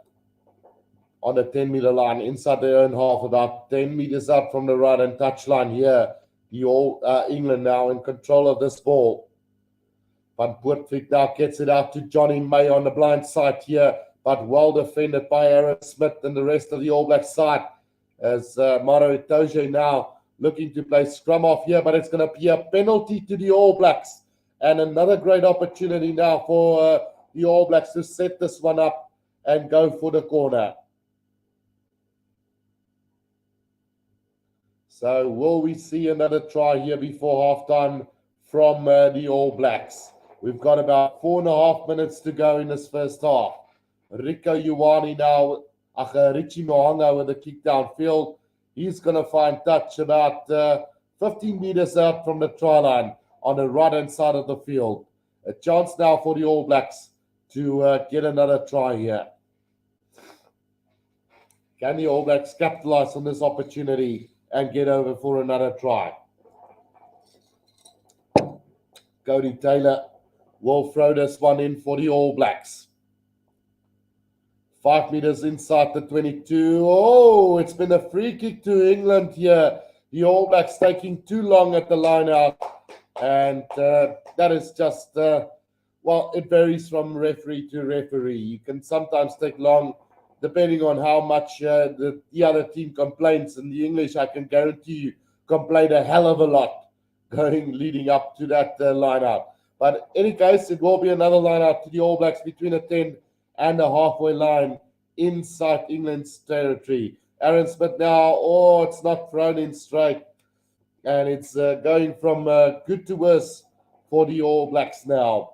the 10-meter line, inside their own half, about 10 meters out from the right and touchline here. The England now in control of this ball. Van Poortvliet now gets it out to Johnny May on the blind side here, but well defended by Aaron Smith and the rest of the All Black side, as Maro Itoje now looking to play scrum off here, but it's going to be a penalty to the All Blacks. And another great opportunity now for the All Blacks to set this one up and go for the corner. So will we see another try here before halftime from the All Blacks? We've got about 4.5 minutes to go in this first half. Rico Ioane now, Richie Mohanga with a kick downfield. He's going to find touch about 15 meters out from the try line on the right-hand side of the field. A chance now for the All Blacks to get another try here. Can the All Blacks capitalize on this opportunity and get over for another try? Cody Taylor will throw this one in for the All Blacks. 5 meters inside the 22. Oh, it's been a free kick to England here. The All Blacks taking too long at the line out. And that is just, well, it varies from referee to referee. You can sometimes take long, depending on how much the other team complains. And the English, I can guarantee you, complain a hell of a lot leading up to that line out. But in any case, it will be another line out to the All Blacks between a 10 and a halfway line inside England's territory. Aaron Smith now, oh, it's not thrown in straight. And it's going from good to worse for the All Blacks now.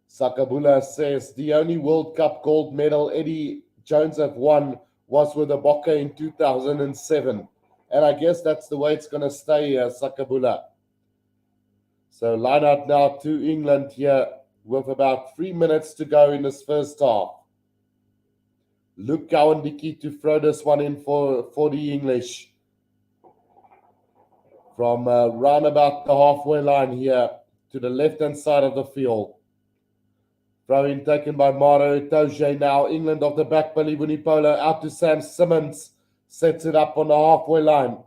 Sakabula says the only World Cup gold medal Eddie Jones have won was with the Bokke in 2007. And I guess that's the way it's going to stay, Sakabula. So line out now to England here with about 3 minutes to go in this first half. Luke Cowan-Dickey to throw this one in for the English. From round about the halfway line here to the left-hand side of the field. Throw-in taken by Maro Itoje now. England off the back, Billy Vunipola out to Sam Simmons. Sets it up on the halfway line.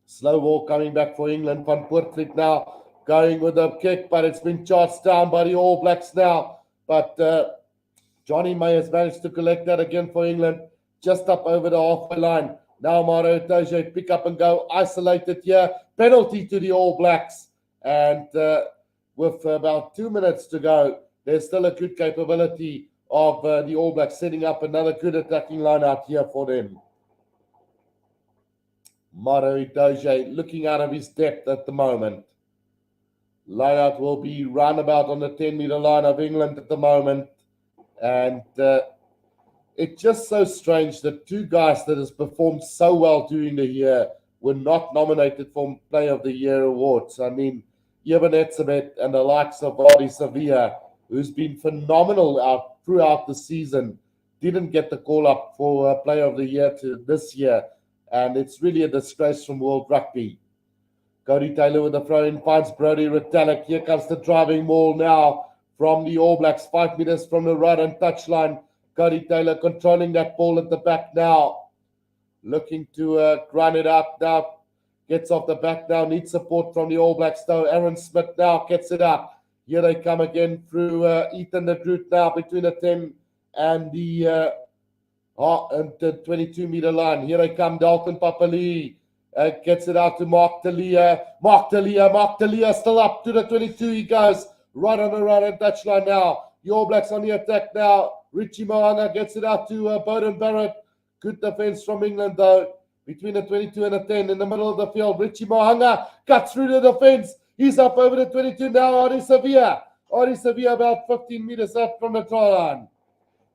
Slow ball coming back for England. Van Poortvliet now going with a kick, but it's been charged down by the All Blacks now. But Johnny May has managed to collect that again for England. Just up over the halfway line. Now Maro Itoje pick up and go, isolated here. Penalty to the All Blacks. And with about 2 minutes to go, there's still a good capability of the All Blacks setting up another good attacking line out here for them. Maro Itoje looking out of his depth at the moment. Layout will be roundabout on the 10-meter line of England at the moment. And it's just so strange that two guys that has performed so well during the year were not nominated for Player of the Year awards. I mean, Eben Etzebeth and the likes of Adi Sevilla, who's been phenomenal out throughout the season, didn't get the call up for Player of the Year this year. And it's really a disgrace from World Rugby. Cody Taylor with the throw-in finds Brodie Retallick. Here comes the driving ball now from the All Blacks, 5 meters from the right and touchline. Cody Taylor controlling that ball at the back now. Looking to grind it up now. Gets off the back now. Needs support from the All Blacks though. Aaron Smith now gets it up. Here they come again through Ethan de Groot now between the 10 and the 22-meter line. Here they come. Dalton Papali. Gets it out to Mark Talia. Mark Talia still up to the 22. He goes right on the right hand touchline now. The All Blacks on the attack now. Richie Moana gets it out to Bowden Barrett. Good defense from England though. Between the 22 and the 10 in the middle of the field. Richie Mohanga cuts through the defense. He's up over the 22 now. Adi Sevilla about 15 meters up from the try line.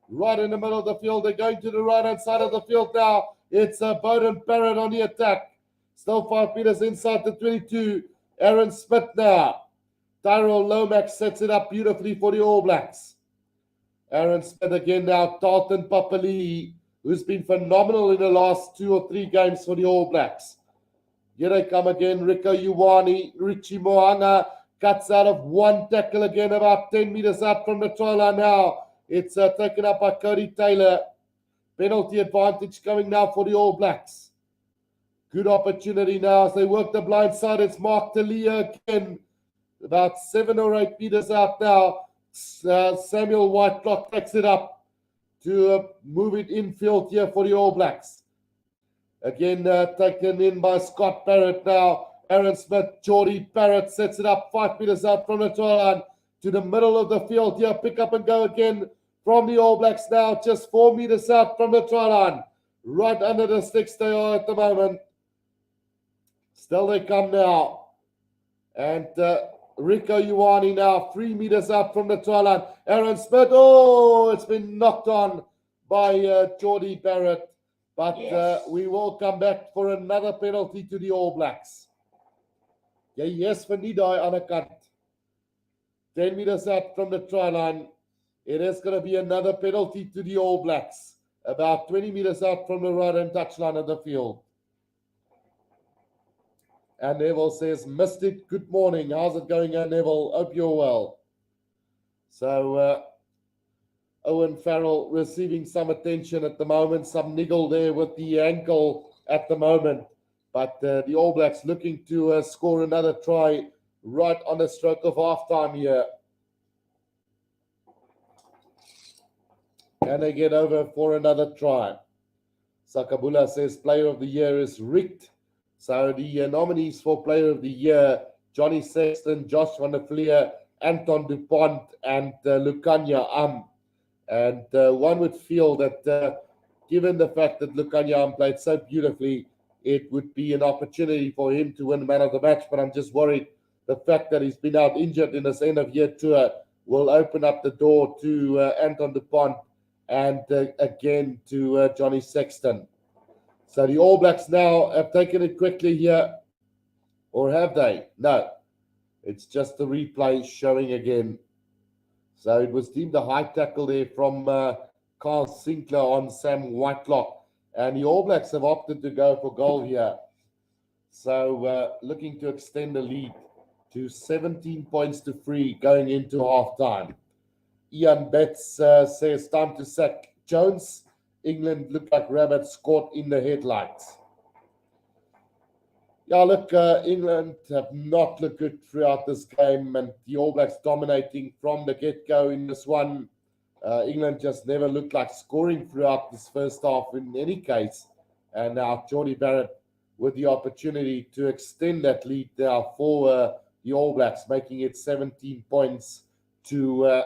Right in the middle of the field. They're going to the right hand side of the field now. It's Bowden Barrett on the attack. Still 5 meters inside the 22. Aaron Smith now. Tyrell Lomax sets it up beautifully for the All Blacks. Aaron Smith again now. Dalton Papali, who's been phenomenal in the last 2 or 3 games for the All Blacks. Here they come again. Rico Ioane. Richie Moana cuts out of one tackle again about 10 meters out from the try line now. It's taken up by Cody Taylor. Penalty advantage coming now for the All Blacks. Good opportunity now as they work the blind side. It's Mark Talia again. About 7 or 8 meters out now. Samuel Whitelock takes it up to move it infield here for the All Blacks. Again taken in by Scott Barrett now. Aaron Smith, Geordie Barrett sets it up 5 meters out from the try line to the middle of the field here. Pick up and go again from the All Blacks now. Just 4 meters out from the try line. Right under the sticks they are at the moment. Still they come now. And Rico Ioane now 3 meters out from the try line. Aaron Smith, it's been knocked on by Geordie Barrett. But yes, we will come back for another penalty to the All Blacks. Yes, vir Nidai aan 'n kant. 10 meters out from the try line. It is going to be another penalty to the All Blacks. About 20 meters out from the right hand touchline of the field. And Neville says, missed it. Good morning. How's it going, Neville? Hope you're well. So, Owen Farrell receiving some attention at the moment. Some niggle there with the ankle at the moment. But the All Blacks looking to score another try right on the stroke of halftime here. Can they get over for another try? Sakabula says Player of the Year is rigged. So the nominees for Player of the Year, Johnny Sexton, Josh van der Vlier, Anton Dupont, and Lukanya And one would feel that given the fact that Lukanya played so beautifully, it would be an opportunity for him to win the man of the match. But I'm just worried the fact that he's been out injured in this end of year tour will open up the door to Anton Dupont and again to Johnny Sexton. So the All Blacks now have taken it quickly here. Or have they? No. It's just the replay showing again. So it was deemed a high tackle there from Carl Sinclair on Sam Whitelock. And the All Blacks have opted to go for goal here. So looking to extend the lead to 17 points to 3 going into halftime. Ian Betts says time to sack Jones. England look like rabbits caught in the headlights. Yeah, look, England have not looked good throughout this game, and the All Blacks dominating from the get-go in this one. England just never looked like scoring throughout this first half in any case. And now Geordie Barrett with the opportunity to extend that lead now for the All Blacks, making it 17 points to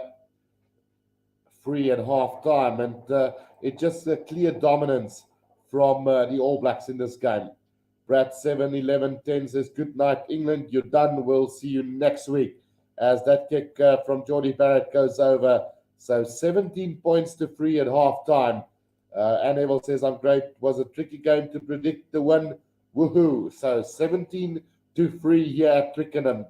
3 at half time. And it's just a clear dominance from the All Blacks in this game. Brad 71110 says, good night, England. You're done. We'll see you next week. As that kick from Geordie Barrett goes over. So 17 points to 3 at half time. Anne Evil says, I'm great. Was a tricky game to predict the win. Woohoo. So 17 to 3 here at Twickenham.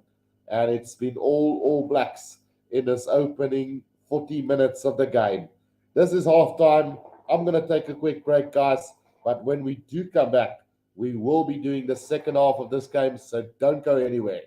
And it's been all Blacks in this opening 40 minutes of the game. This is half time. I'm going to take a quick break, guys. But when we do come back, we will be doing the second half of this game. So don't go anywhere.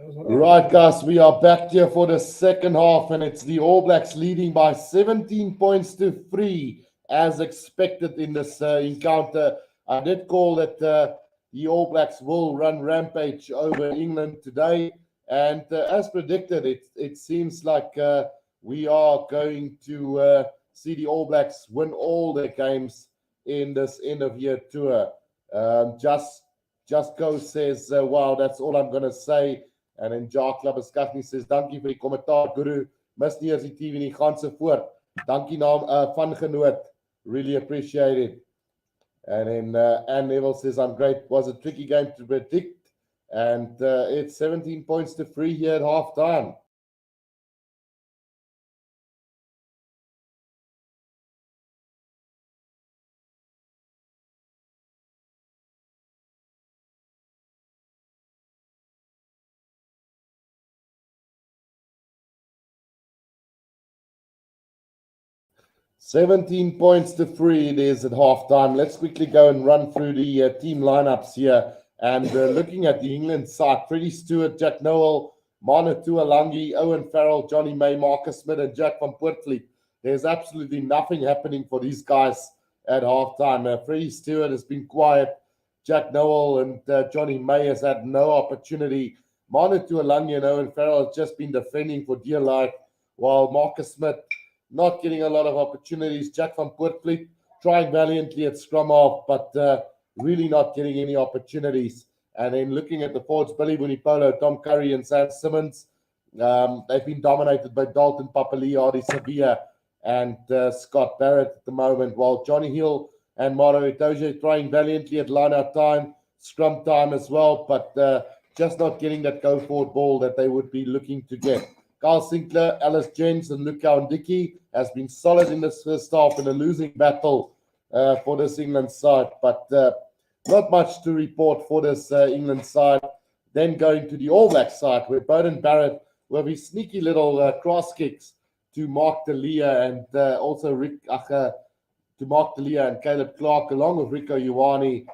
Right, guys, we are back here for the second half, and it's the All Blacks leading by 17 points to 3, as expected in this encounter. I did call that the All Blacks will run rampage over England today, and as predicted, it seems like we are going to see the All Blacks win all their games in this end of year tour. Just Go says, wow, that's all I'm going to say. En in Jacques Labeskagni says, dankie vir die kommentaar, Guru. Mis nie as die TV nie, gaan se voort. Dankie naam van genoot. Really appreciate it. And then Anne Neville says, I'm great. It was a tricky game to predict. And it's 17 points to 3 here at half time. $17 points to 3 it is at halftime. Let's quickly go and run through the team lineups here. And looking at the England side, Freddie Stewart, Jack Noel, Manu Tuolangi, Owen Farrell, Johnny May, Marcus Smith, and Jack van Poortvliet. There's absolutely nothing happening for these guys at halftime. Freddie Stewart has been quiet. Jack Noel and Johnny May has had no opportunity. Manu Tuolangi and Owen Farrell have just been defending for dear life, while Marcus Smith not getting a lot of opportunities. Jack van Poortvliet trying valiantly at scrum half, but really not getting any opportunities. And then looking at the forwards, Billy Vunipola, Tom Curry, and Sam Simmons, they've been dominated by Dalton Papali'i, Ardie Savea, and Scott Barrett at the moment, while Johnny Hill and Maro Itoje trying valiantly at line-out time, scrum time as well, but just not getting that go-forward ball that they would be looking to get. Carl Sinclair, Alice Jens, and Luca Ndiki has been solid in this first half in a losing battle for this England side, but not much to report for this England side. Then going to the All Black side, where Beauden Barrett will be sneaky little cross kicks to Mark D'Elia and also to Mark D'Elia and Caleb Clark, along with Rico Ioane,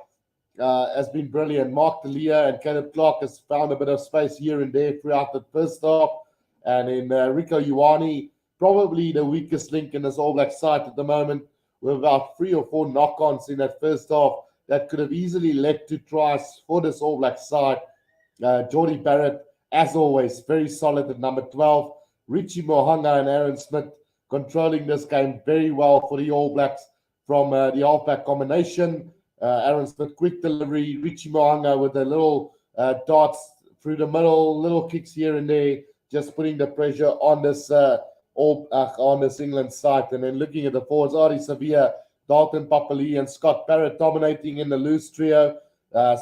has been brilliant. Mark D'Elia and Caleb Clark has found a bit of space here and there throughout the first half. And in Rico Ioane, probably the weakest link in this All Black side at the moment, with about 3 or 4 knock-ons in that first half that could have easily led to tries for this All Black side. Jordie Barrett, as always, very solid at number 12. Richie Mohanga and Aaron Smith controlling this game very well for the All Blacks from the halfback combination. Aaron Smith, quick delivery. Richie Mohanga with the little darts through the middle, little kicks here and there, just putting the pressure on this on this England side. And then looking at the forwards, Ardie Savea, Dalton Papali'i, and Scott Barrett dominating in the loose trio.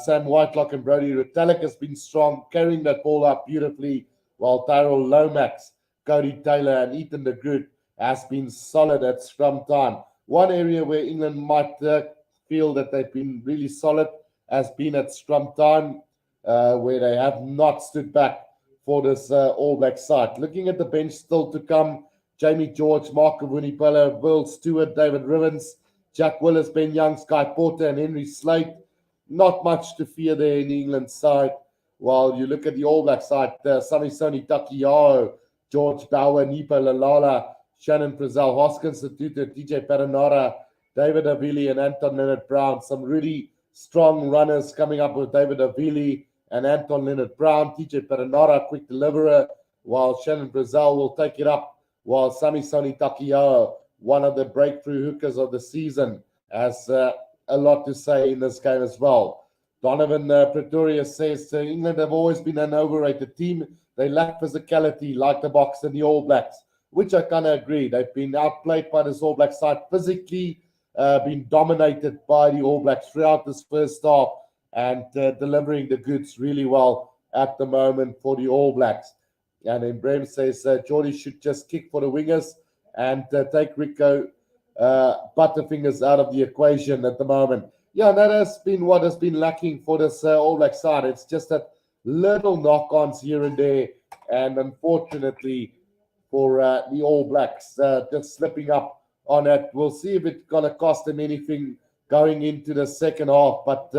Sam Whitelock and Brody Retallick has been strong, carrying that ball up beautifully, while Tyrell Lomax, Cody Taylor, and Ethan de Groot has been solid at scrum time. One area where England might feel that they've been really solid has been at scrum time, where they have not stood back for this All Black side. Looking at the bench still to come, Jamie George, Mark Vunipola, Will Stewart, David Rivens, Jack Willis, Ben Young, Sky Porter, and Henry Slate. Not much to fear there in the England side. While you look at the All Black side, Samisoni Takiao, George Bauer, Nipo Lalala, Shannon Frizzell, Hoskins Satutu, DJ Perenara, David Avili, and Anton Leonard-Brown. Some really strong runners coming up with David Avili and Anton Leonard-Brown. TJ Perenara, quick deliverer, while Shannon Frizzell will take it up, while Samisoni Takiao, one of the breakthrough hookers of the season, has a lot to say in this game as well. Donovan Pretoria says England have always been an overrated team. They lack physicality like the Boks and the All Blacks, which I kind of agree. They've been outplayed by this All Black side physically, been dominated by the All Blacks throughout this first half, and delivering the goods really well at the moment for the All Blacks. And then Brem says Geordie should just kick for the wingers and take Rico Butterfingers out of the equation at the moment. Yeah, that has been what has been lacking for this All Black side. It's just that little knock-ons here and there, and unfortunately for the All Blacks, just slipping up on it. We'll see if it's going to cost them anything going into the second half, but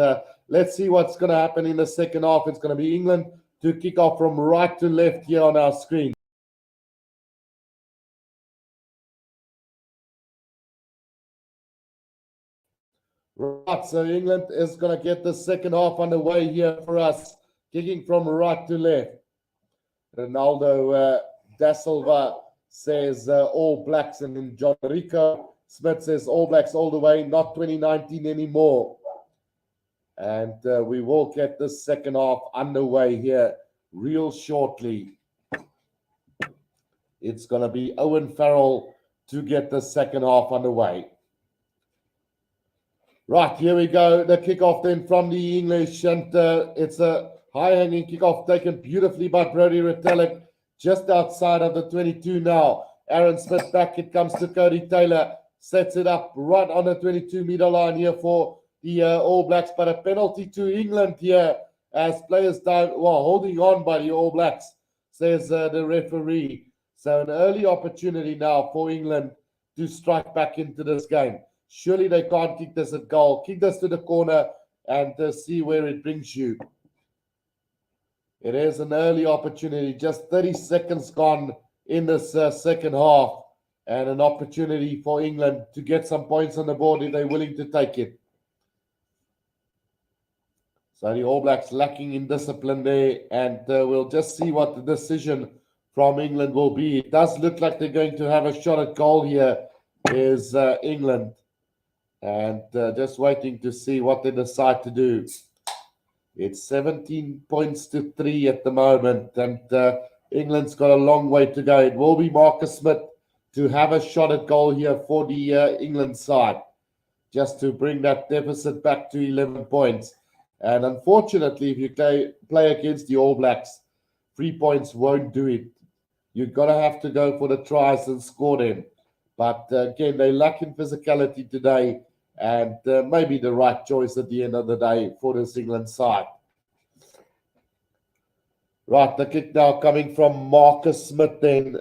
let's see what's going to happen in the second half. It's going to be England to kick off from right to left here on our screen. Right, so England is going to get the second half underway here for us, kicking from right to left. Ronaldo Da Silva says All Blacks, and then John Rico Smith says All Blacks all the way, not 2019 anymore. And we will get the second half underway here real shortly. It's going to be Owen Farrell to get the second half underway. Right, here we go. The kickoff then from the English, and it's a high-hanging kickoff taken beautifully by Brodie Retallick, just outside of the 22 now. Aaron Smith back, it comes to Cody Taylor, sets it up right on the 22-meter line here for the All Blacks, but a penalty to England here as players down, well, holding on by the All Blacks, says the referee. So an early opportunity now for England to strike back into this game. Surely they can't kick this at goal. Kick this to the corner and see where it brings you. It is an early opportunity. Just 30 seconds gone in this second half. And an opportunity for England to get some points on the board if they're willing to take it. So the All Blacks lacking in discipline there. And we'll just see what the decision from England will be. It does look like they're going to have a shot at goal here, is England. And just waiting to see what they decide to do. It's 17 points to 3 at the moment. And England's got a long way to go. It will be Marcus Smith to have a shot at goal here for the England side. Just to bring that deficit back to 11 points. And unfortunately, if you play against the All Blacks, 3 points won't do it. You're going to have to go for the tries and score them. But again, they lack in physicality today, and maybe the right choice at the end of the day for this England side. Right, the kick now coming from Marcus Smith then,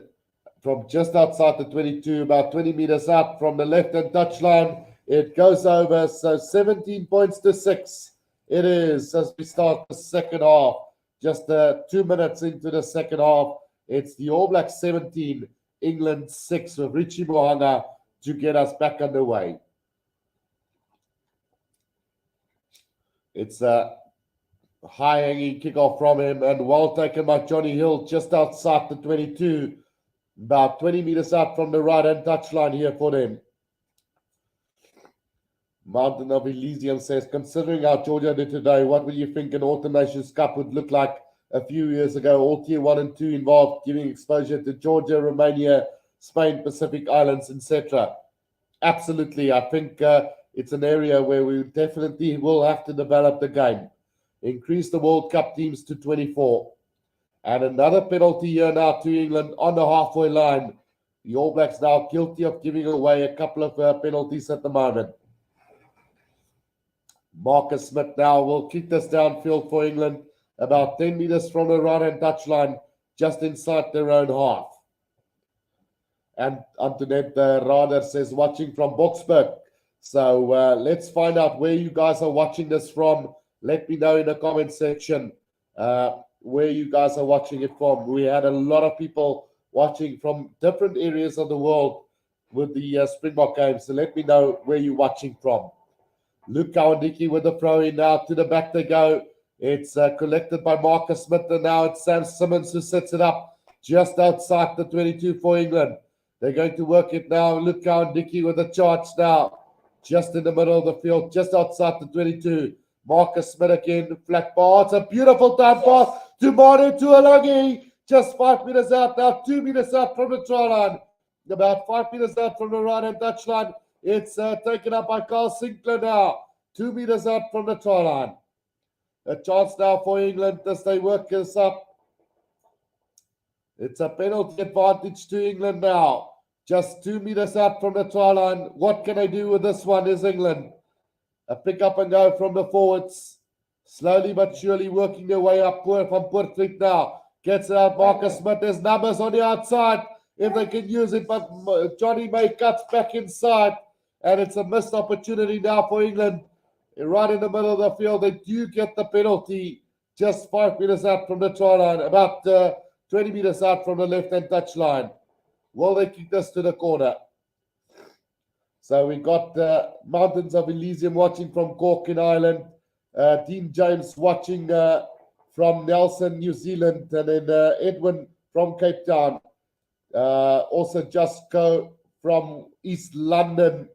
from just outside the 22, about 20 meters out from the left-hand touchline. It goes over, so 17 points to 6. It is as we start the second half. Just 2 minutes into the second half, it's the All Blacks 17, England 6 with Richie Mo'unga to get us back underway. It's a high-hanging kickoff from him and well taken by Johnny Hill just outside the 22, about 20 meters out from the right-hand touchline here for them. Mountain of Elysium says, considering how Georgia did today, what would you think an Autumn Nations Cup would look like a few years ago? All tier 1 and 2 involved, giving exposure to Georgia, Romania, Spain, Pacific Islands, etc. Absolutely. I think it's an area where we definitely will have to develop the game. Increase the World Cup teams to 24. And another penalty here now to England on the halfway line. The All Blacks now guilty of giving away a couple of penalties at the moment. Marcus Smith now will kick this downfield for England, about 10 meters from the right-hand touchline, just inside their own half. And Antoinette Rader says, watching from Boksburg. So let's find out where you guys are watching this from. Let me know in the comment section where you guys are watching it from. We had a lot of people watching from different areas of the world with the Springbok game. So let me know where you're watching from. Luke Kawandiki with the throw in now. To the back they go. It's collected by Marcus Smith, and now it's Sam Simmons who sets it up just outside the 22 for England. They're going to work it now. Luke Kawandiki with a charge now. Just in the middle of the field, just outside the 22. Marcus Smith again, flat ball. It's a beautiful time pass to Manu Tuolagi. Just 5 meters out now, 2 meters out from the try line. About 5 meters out from the right-hand touchline. It's taken up by Carl Sinclair now. 2 meters out from the try line. A chance now for England as they work this up. It's a penalty advantage to England now. Just 2 meters out from the try line. What can they do with this one is England. A pick up and go from the forwards. Slowly but surely working their way up from Poortvliet now. Gets it out. Marcus Smith. There's numbers on the outside if they can use it. But Johnny May cuts back inside. And it's a missed opportunity now for England. Right in the middle of the field. They do get the penalty. just 5 meters out from the try line, about 20 meters out from the left-hand touch line. Will they kick this to the corner? So we got Mountains of Elysium watching from Cork in Ireland. Dean James watching from Nelson, New Zealand. And then Edwin from Cape Town. Also Jusco from East London.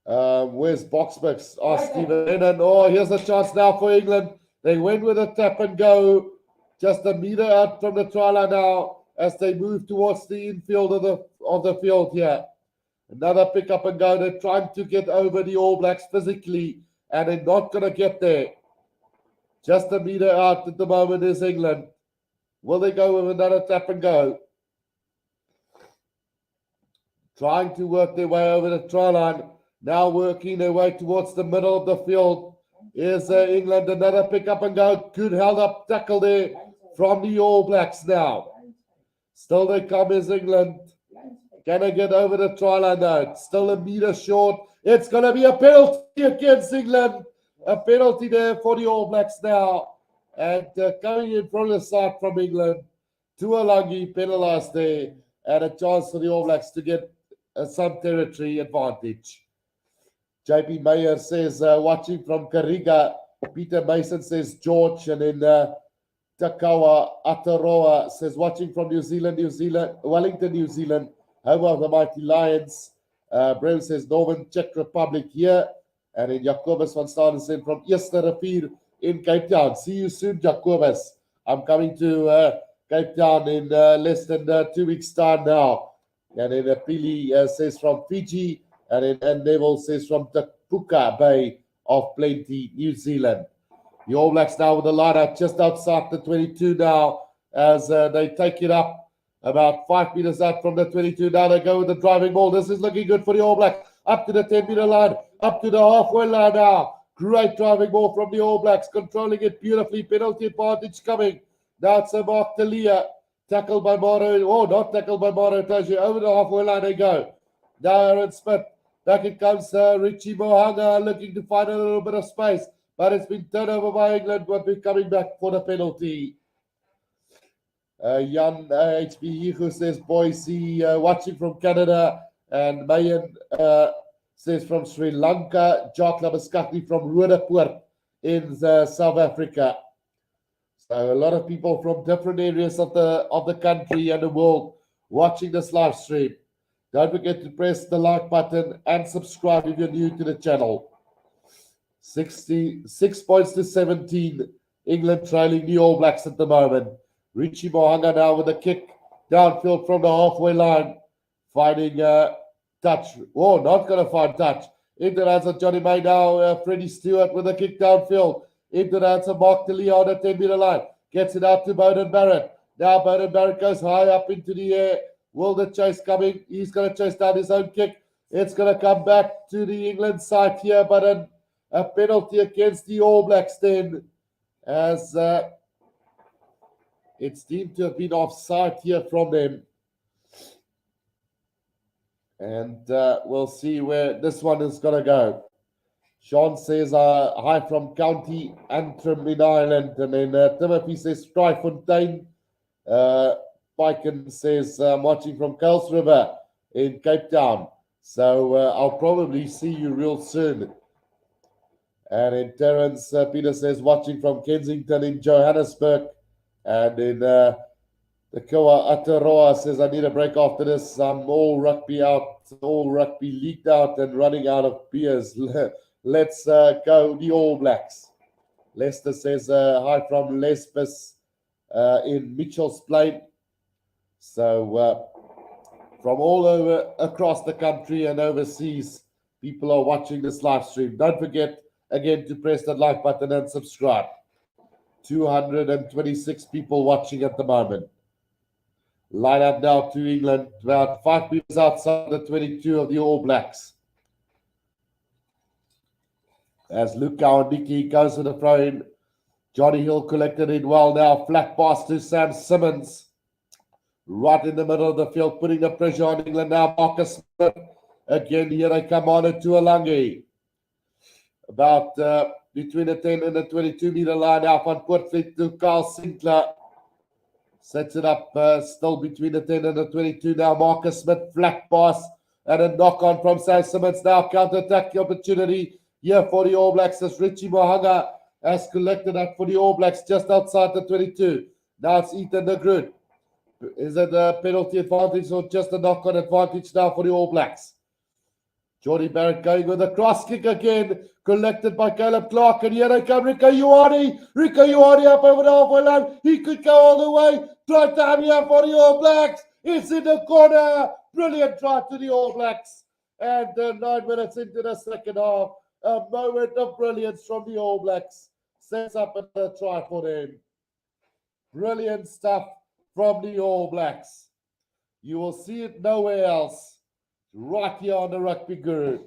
Where's Boxbucks? Oh, Stephen Lennon. Oh, here's a chance now for England. They went with a tap and go. Just a meter out from the try line now as they move towards the infield of the field here. Another pick up and go. They're trying to get over the All Blacks physically, and they're not going to get there. Just a meter out at the moment is England. Will they go with another tap and go? Trying to work their way over the try line. Now working their way towards the middle of the field. Here's England. Another pick up and go. Good held up tackle there from the All Blacks now. Still they come is England. Can I get over the try line now? It's still a meter short. It's going to be a penalty against England. A penalty there for the All Blacks now. And coming in from the side from England. Tuolangi penalised there. And a chance for the All Blacks to get some territory advantage. JP Meyer says, watching from Kariga. Peter Mason says, George. And then Takawa Ataroa says, watching from New Zealand, Wellington, New Zealand. Home of the Mighty Lions. Brem says Northern Czech Republic here. And then Jacobus van Stadensen from Eerste Rivier in Cape Town. See you soon, Jacobus. I'm coming to Cape Town in less than 2 weeks' time now. And then Pili says from Fiji. And then Neville says from Tapuka Bay of Plenty, New Zealand. The All Blacks now with the lineup just outside the 22 now as they take it up. About 5 meters out from the 22. Now they go with the driving ball. This is looking good for the All Blacks. Up to the 10-meter line. Up to the halfway line now. Great driving ball from the All Blacks. Controlling it beautifully. Penalty advantage coming. Now it's a Mark Talia. Tackled by Maro. Oh, not tackled by Maro Taji. Over the halfway line they go. Now Aaron Smith. Back it comes Richie Mohanga looking to find a little bit of space. But it's been turned over by England. But we're coming back for the penalty. Jan HB who says Boise watching from Canada, and Mayan says from Sri Lanka. Jock Labaskati from Roodepoort in South Africa. So a lot of people from different areas of the country and the world watching this live stream. Don't forget to press the like button and subscribe if you're new to the channel. 66 points to 17. England trailing the All Blacks at the moment. Richie Mohanga now with a kick downfield from the halfway line. Finding touch. Oh, not going to find touch. Into the hands of Johnny May now. Freddie Stewart with a kick downfield. Into the hands of Mark Talia on the 10-meter line. Gets it out to Bowden Barrett. Now Bowden Barrett goes high up into the air. Will the chase coming? He's going to chase down his own kick. It's going to come back to the England side here. But a penalty against the All Blacks then. As... it's deemed to have been offside here from them. And we'll see where this one is going to go. Sean says, hi from County Antrim in Ireland. And then Timothy says, Stryfontein. Piken says, I'm watching from Kuils River in Cape Town. So I'll probably see you real soon. And then Terence Peter says, watching from Kensington in Johannesburg. And then the Koa Ataroa says, I need a break after this. I'm all rugby leaked out and running out of beers. Let's go the All Blacks. Lester says, hi from Lesbos in Mitchell's Plain. So from all over across the country and overseas, people are watching this live stream. Don't forget, again, to press that like button and subscribe. 226 people watching at the moment. Line up now to England, about 5 meters outside the 22 of the All Blacks. As Luke Kawandiki goes to the throw in. Johnny Hill collected it well now. Flat pass to Sam Simmons. Right in the middle of the field, putting the pressure on England now. Marcus Smith. Again, here they come on to Tuolangi. about between the 10 and the 22 meter line now. Van Poortvliet to Carl Sinclair. Sets it up still between the 10 and the 22 now. Marcus Smith, flat pass and a knock on from Sam Simmons now. Counter attack opportunity here for the All Blacks as Richie Mohanga has collected that for the All Blacks just outside the 22. Now it's Ethan de Groot. Is it a penalty advantage or just a knock on advantage now for the All Blacks? Jordie Barrett going with a cross kick again, collected by Caleb Clark, and here they come, Rico Ioane. Rico Ioane up over the halfway line. He could go all the way. Try time here for the All Blacks. It's in the corner. Brilliant try to the All Blacks. And 9 minutes into the second half, a moment of brilliance from the All Blacks. Sets up another try for them. Brilliant stuff from the All Blacks. You will see it nowhere else. Right here on the Rugby Guru.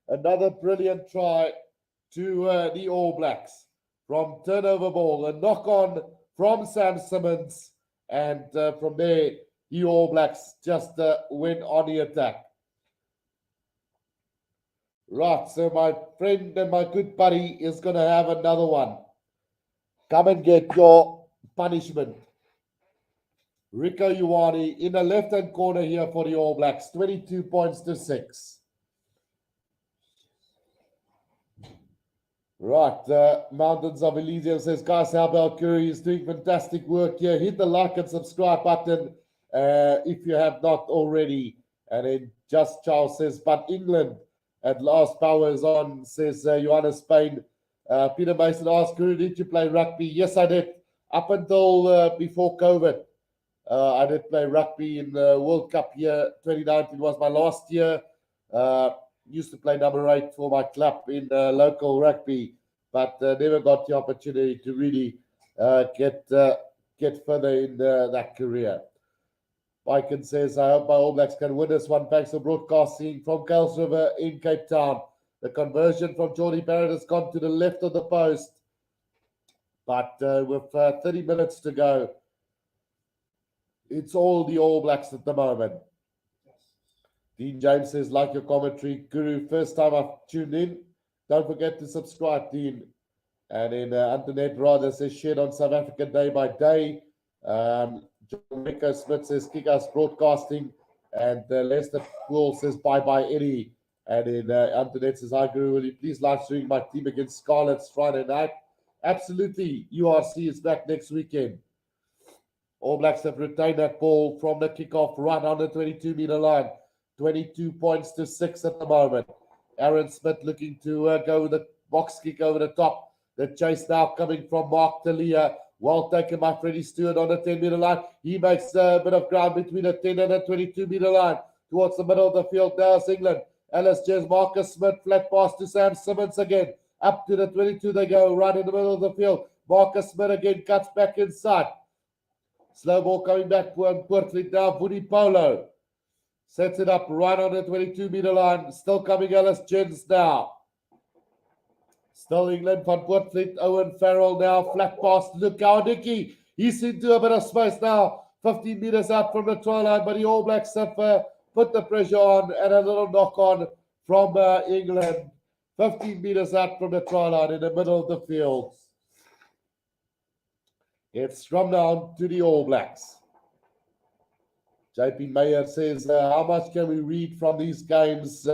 Another brilliant try to the All Blacks from turnover ball. A knock on from Sam Simmons. And from there, the All Blacks just went on the attack. Right, so my friend and my good buddy is going to have another one. Come and get your punishment. Rico Ioane in the left-hand corner here for the All Blacks, 22 points to 6. Right, the Mountains of Elysium says, guys, how about Curry is doing fantastic work here. Hit the like and subscribe button if you have not already. And then Just Charles says, but England at last power is on, says Johannes Spain. Peter Mason asked, Curry, did you play rugby? Yes, I did. Up until before COVID. I did play rugby in the World Cup year. 2019 was my last year. Used to play number 8 for my club in local rugby, but never got the opportunity to really get further in that career. Viken says, I hope my All Blacks can win this one. Thanks for broadcasting from Kuils River in Cape Town. The conversion from Jordie Barrett has gone to the left of the post, but with 30 minutes to go, it's all the All Blacks at the moment. Dean James says, like your commentary, Guru, first time I've tuned in. Don't forget to subscribe, Dean. And then Antoinette Rather says, shared on South Africa day by day. John Rico Smith says, kick us broadcasting. And Lester Poole says, bye-bye, Eddie. And then Antoinette says, hi, Guru, will you please live stream my team against Scarlets Friday night? Absolutely. URC is back next weekend. All Blacks have retained that ball from the kickoff right on the 22-meter line. 22 points to 6 at the moment. Aaron Smith looking to go with a box kick over the top. The chase now coming from Mark Talia. Well taken by Freddie Stewart on the 10-meter line. He makes a bit of ground between the 10 and the 22-meter line. Towards the middle of the field now is England. Alice James, Marcus Smith, flat pass to Sam Simmons again. Up to the 22 they go, right in the middle of the field. Marcus Smith again cuts back inside. Slow ball coming back to Poortvliet now. Vudi Polo sets it up right on the 22-meter line. Still coming Alice Jens now. Still England. Van Poortvliet. Owen Farrell now. Flat pass. Look out, Nicky. He's into a bit of space now. 15 meters out from the try line. But the All Blacks have put the pressure on. And a little knock on from England. 15 meters out from the try line in the middle of the field. It's from down to the All Blacks. JP Mayer says, how much can we read from these games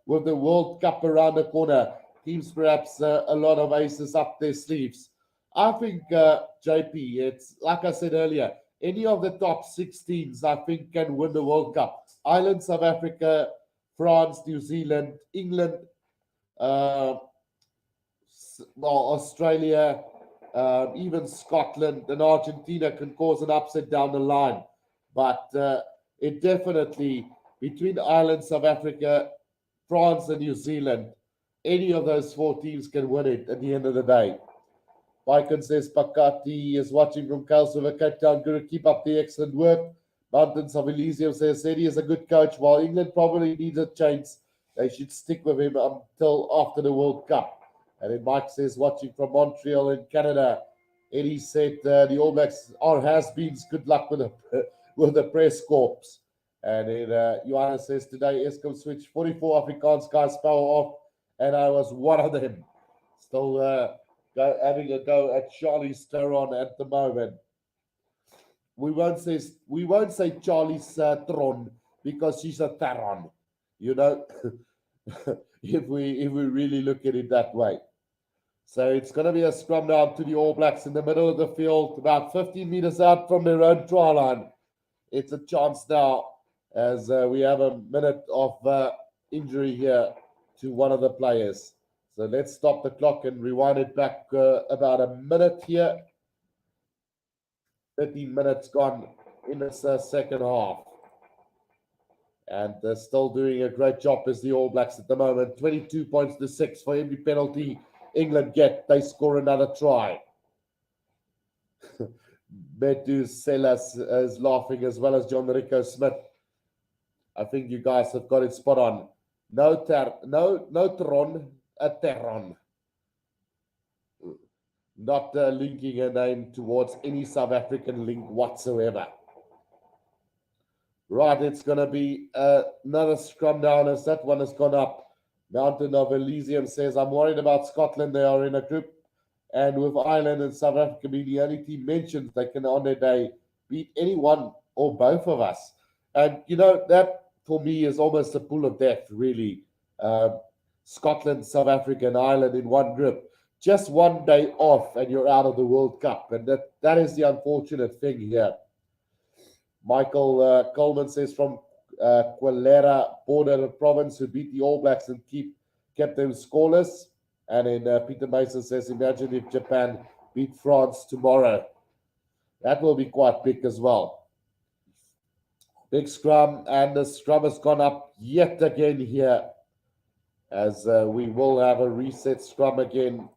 with the World Cup around the corner? Teams perhaps a lot of aces up their sleeves. I think, JP, it's like I said earlier, any of the top 6 teams, I think, can win the World Cup. Ireland, South Africa, France, New Zealand, England, Australia, even Scotland and Argentina can cause an upset down the line. But it definitely, between Ireland, South Africa, France and New Zealand, any of those 4 teams can win it at the end of the day. Viken says, Pakati is watching from Kuils River, Cape Town. Guru, keep up the excellent work. Mountains of Elysium says, Eddie is a good coach. While England probably needs a change, they should stick with him until after the World Cup. And then Mike says, watching from Montreal in Canada, Eddie said the All Blacks are has-beens. Good luck with the press corps. And then Johannes says, today Eskom switch 44 Afrikaans guys power off and I was one of them. Still having a go at Charlie's Theron at the moment. We won't say Charlie's Tron because she's a Theron, you know, if we really look at it that way. So it's going to be a scrum down to the All Blacks in the middle of the field, about 15 meters out from their own try line. It's a chance now as we have a minute of injury here to one of the players. So let's stop the clock and rewind it back about a minute here. 13 minutes gone in this second half. And they're still doing a great job as the All Blacks at the moment. 22 points to 6 for every penalty England get. They score another try. Betu Selas is laughing as well as John Rico Smith. I think you guys have got it spot on. No Tron, a Terron. Not linking a name towards any South African link whatsoever. Right, it's going to be another scrum down as that one has gone up. Mountain of Elysium says, I'm worried about Scotland. They are in a group. And with Ireland and South Africa being the only team mentioned, they can on their day beat anyone or both of us. And, you know, that for me is almost a pull of death, really. Scotland, South Africa, and Ireland in one group. Just one day off and you're out of the World Cup. And that is the unfortunate thing here. Michael Coleman says from Quilera border province who beat the All Blacks and kept them scoreless. And then Peter Mason says, imagine if Japan beat France tomorrow. That will be quite big as well. Big scrum, and the scrum has gone up yet again here as we will have a reset scrum again.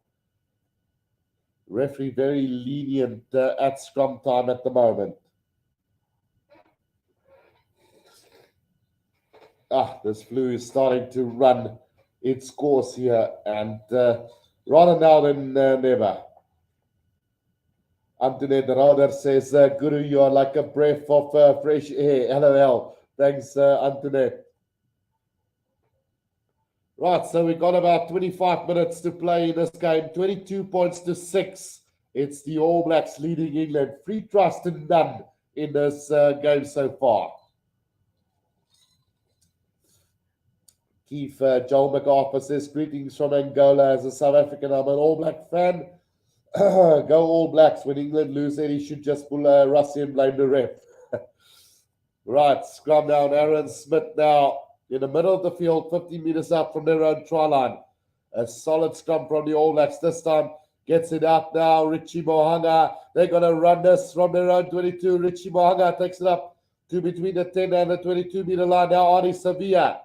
Referee very lenient at scrum time at the moment. This flu is starting to run its course here, and rather now than never. Antoinette Rauder says, Guru, you are like a breath of fresh air. LOL. Thanks, Antoinette. Right, so we've got about 25 minutes to play in this game. 22 points to 6. It's the All Blacks leading England. Free trust and none in this game so far. Keith Joel MacArthur says, greetings from Angola. As a South African, I'm an All Black fan. Go All Blacks. When England lose, Eddie should just pull a Russie and blame the ref. Right, scrum down. Aaron Smith now in the middle of the field, 50 meters out from their own try line. A solid scrum from the All Blacks this time. Gets it out now. Richie Mohanga. They're going to run this from their own 22. Richie Mohanga takes it up to between the 10 and the 22-meter line. Now Arnie Sevilla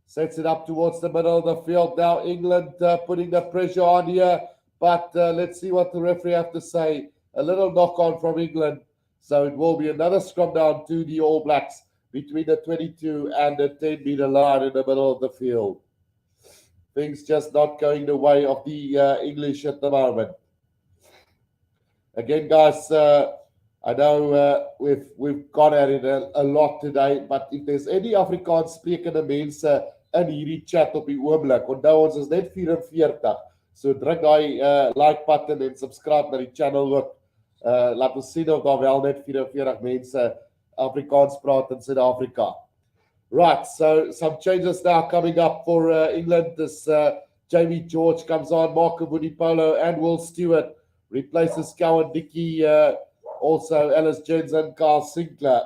sets it up towards the middle of the field. Now England putting the pressure on here. But let's see what the referee have to say. A little knock on from England. So it will be another scrum down to the All Blacks between the 22 and the 10-meter line in the middle of the field. Things just not going the way of the English at the moment. Again, guys, I know we've gone at it a lot today, but if there's any Afrikaans sprekende mense in hierdie chat op die oomblik, onthou ons is net 44. So druk daai like button en subscribe na die channel ook. Laat ons sien of daar wel net 44 mense Afrikaans praat in Suid-Afrika. Right, so some changes now coming up for England. This Jamie George comes on, Marco Vunipolo and Will Stewart replaces Cowan Dickey, also Ellis Jensen, Carl Sinclair.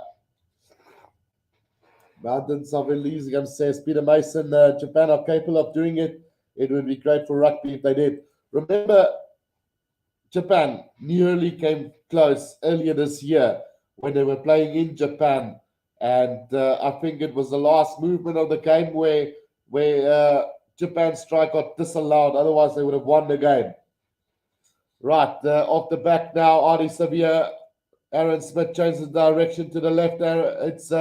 Mountains of Elysium says Peter Mason, Japan are capable of doing it. It would be great for rugby if they did. Remember, Japan nearly came close earlier this year when they were playing in Japan. And I think it was the last movement of the game where Japan's strike got disallowed. Otherwise, they would have won the game. Right, off the back now, Arnie Sevilla. Aaron Smith changes direction to the left. It's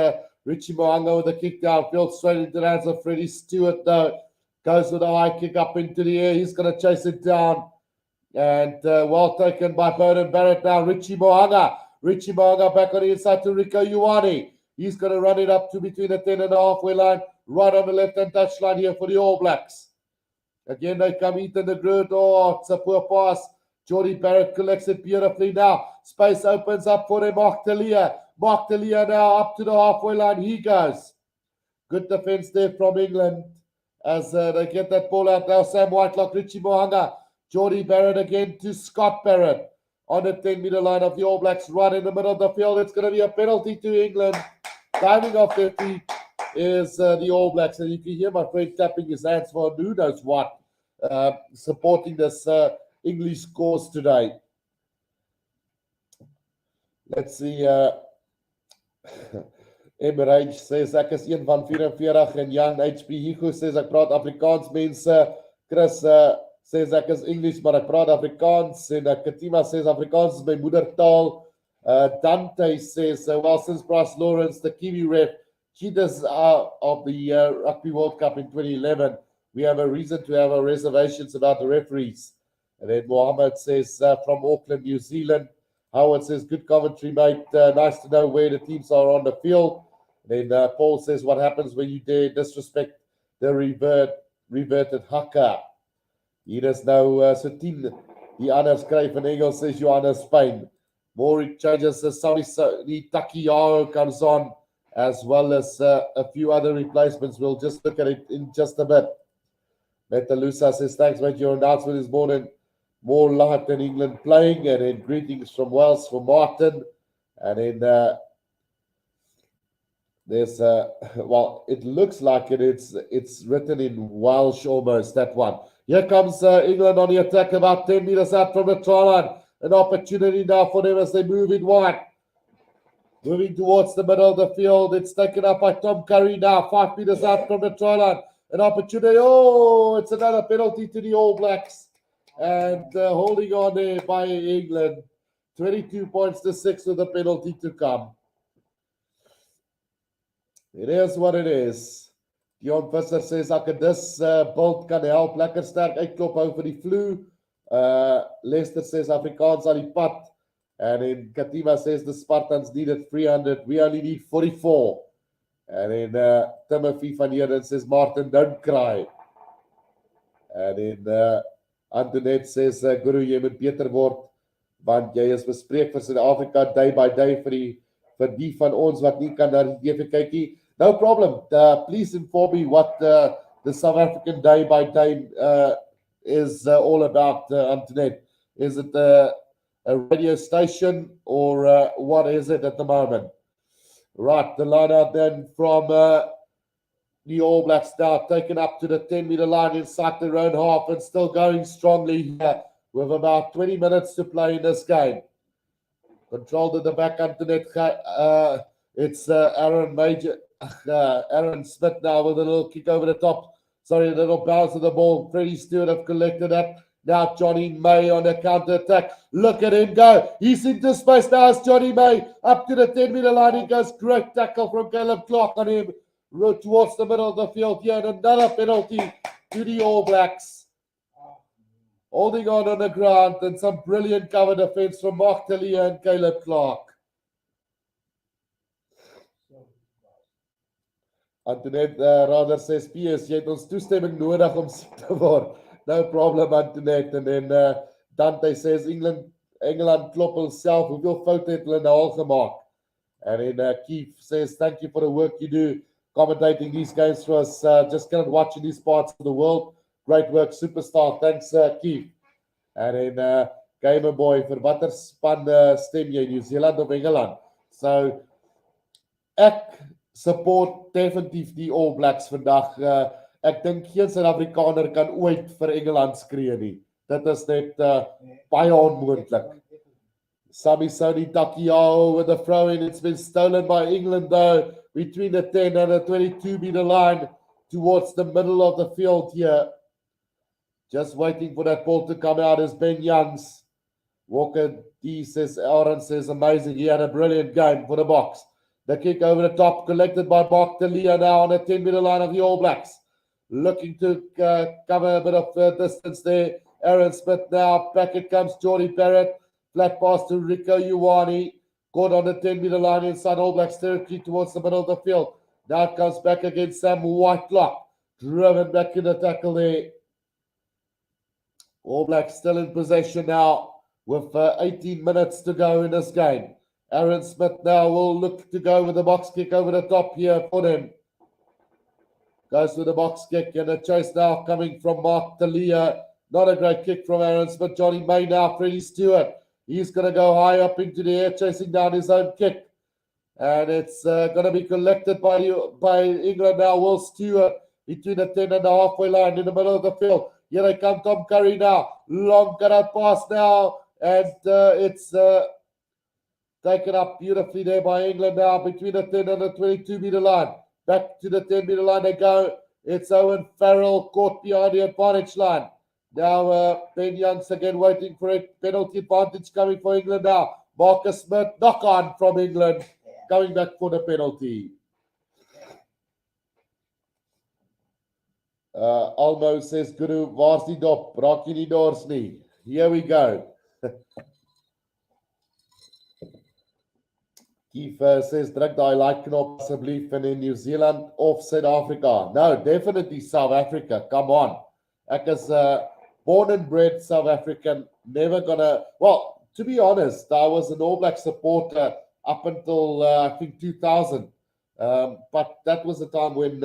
Richie Moanga with a kick downfield straight into the hands of Freddie Stewart, though. Goes with a high kick up into the air. He's going to chase it down. And well taken by Bowden Barrett now. Richie Moanga back on the inside to Rico Ioane. He's going to run it up to between the 10 and the halfway line. Right on the left-hand touchline here for the All Blacks. Again, they come into the grid. Oh, it's a poor pass. Jordy Barrett collects it beautifully now. Space opens up for him. Mark Talia. Mark Talia now up to the halfway line. He goes. Good defense there from England as they get that ball out now. Sam Whitelock, Richie Mohanga. Jordy Barrett again to Scott Barrett on the 10-meter line of the All Blacks right in the middle of the field. It's going to be a penalty to England. Diving off their feet is the All Blacks. And you can hear my friend tapping his hands for who knows what, supporting this English cause today. Let's see. Emrage says ek is een van 44 en Jan HP Higo says ek praat Afrikaans mense. Chris says ek is English maar ek praat Afrikaans en Katima says Afrikaans is my moedertaal. Dante says well since Bryce Lawrence the Kiwi ref cheaters of the Rugby World Cup in 2011 we have a reason to have our reservations about the referees. And then Mohammed says from Auckland, New Zealand. Howard says, good commentary, mate. Nice to know where the teams are on the field. And then Paul says, what happens when you dare disrespect the reverted haka? Hier is nou so 10. Die ander skryf in Engels says Johanna Spain. More changes as the Takiao comes on, as well as a few other replacements. We'll just look at it in just a bit. Metalusa says, thanks, mate. Your announcement is more light than England playing. And then greetings from Wales for Martin. And then there's, well, it looks like it's written in Welsh almost, that one. Here comes England on the attack about 10 meters out from the try line. An opportunity now for them as they move in wide. Moving towards the middle of the field. It's taken up by Tom Curry now, 5 meters out from the try line. An opportunity. Oh, it's another penalty to the All Blacks. And holding on there by England. 22 points to 6 with a penalty to come. It is what it is. Dion Visser says, ek dis build kan help. Lekker sterk uitklop hou vir die vloe. Lester says, Afrikaans aan die pad. And then Katima says, the Spartans needed 300. We only need 44. And then Timothy van Heerden says, Martin, don't cry. And then Antoinette says, Guru, jy moet beter word, want jy is bespreek vir Suid-Afrika day by day vir die van ons wat nie kan na die TV kyk nie. No problem. Please inform me what the South African day by day is all about, Antoinette. Is it a radio station or what is it at the moment? Right, the line out then from the All Blacks now taken up to the 10-meter line inside their own half and still going strongly here with about 20 minutes to play in this game. Controlled at the back, Antoinette. It's Aaron Smith now with a little kick over the top. Sorry, a little bounce of the ball. Freddie Stewart have collected that. Now Johnny May on the counter-attack. Look at him go. He's into space now. It's Johnny May up to the 10-meter line. He goes. Great tackle from Caleb Clark on him. Towards the middle of the field here. And another penalty to the All Blacks. Holding on the ground. And some brilliant cover defense from Mark Talia and Caleb Clark. Antoinette rather says, PS, jy het ons toestemming nodig om siek te word. No problem, Antoinette. And then Dante says, England klop hulself. Hoeveel foute het hulle nou al gemaak? And then Keith says, thank you for the work you do commentating these games for us. Just cannot watch in these parts of the world. Great work, superstar. Thanks, Keith. And then Gamer Boy, vir watter span stem jy, New Zealand of Engeland? So, ek support definitief die All Blacks vandag. Ek dink geen Suid-Afrikaner kan ooit vir Engeland skree nie. Dit is net baie onmoontlik. Sami Soni Takiao with a throw in. It's been stolen by England though, between the 10 and the 22-meter line towards the middle of the field here. Just waiting for that ball to come out is Ben Youngs. Walker D says, Aaron says, amazing. He had a brilliant game for the box. The kick over the top, collected by Mark Talia now on the 10-meter line of the All Blacks. Looking to cover a bit of distance there. Aaron Smith now. Back it comes Jordy Barrett. Flat pass to Rico Ioane. Caught on the 10-meter line inside All Blacks territory towards the middle of the field. Now it comes back against Sam Whitelock. Driven back in the tackle there All Blacks still in possession now with 18 minutes to go in this game. Aaron Smith now will look to go with a box kick over the top here for them. Goes with a box kick and a chase now coming from Mark Talia. Not a great kick from Aaron Smith. Johnny May now, Freddie Stewart. He's going to go high up into the air, chasing down his own kick. And it's going to be collected by England now. Will Stewart between the 10 and the halfway line in the middle of the field. Here they come, Tom Curry now. Long cut-out pass now. And it's taken up beautifully there by England now between the 10 and the 22-meter line. Back to the 10-meter line they go. It's Owen Farrell caught behind the advantage line. Now Ben Young's again waiting for it. Penalty advantage coming for England now. Marcus Smith, knock on from England. Coming back for the penalty. Almo says, Guru, waar's die dop? Raak jy nie dors nie. Here we go. Keith says, druk daai like knop asseblief in New Zealand of South Africa. No, definitely South Africa. Come on. Ek is born and bred South African. Never gonna... Well, to be honest, I was an All Black supporter up until, I think, 2000. But that was a time when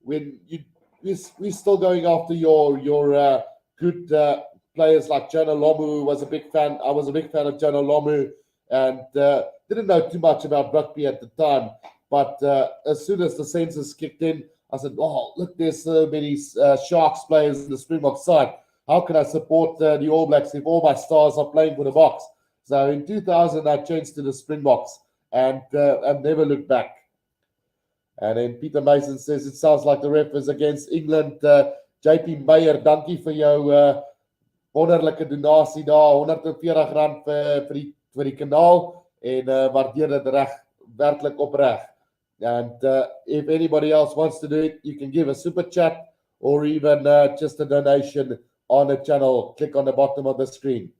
we're still going after your good players like Jonah Lomu, who was a big fan. I was a big fan of Jonah Lomu and didn't know too much about rugby at the time. But as soon as the census kicked in, I said, oh, look, there's so many Sharks players in the Springbok side. How can I support the All Blacks if all my stars are playing for the Boks? So in 2000, I changed to the Springboks and I've never looked back. And then Peter Mason says, it sounds like the ref is against England. JP Meyer, dankie vir jou wonderlike donasie daar, R140 vir die kanaal en waardeer dit werklik opreg. And if anybody else wants to do it, you can give a super chat or even just a donation on the channel. Click on the bottom of the screen.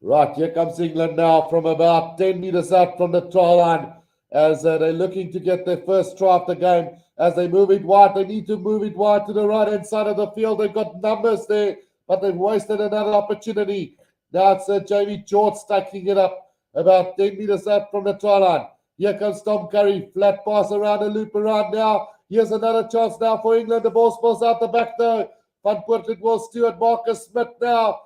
Right, here comes England now from about 10 meters out from the try line as they're looking to get their first try of the game. As they move it wide, they need to move it wide to the right-hand side of the field. They've got numbers there, but they've wasted another opportunity. Now it's Jamie George taking it up about 10 meters out from the try line. Here comes Tom Curry, flat pass around, a loop around now. Here's another chance now for England. The ball spills out the back though. Van Poortlik, Will Stewart, Marcus Smith now.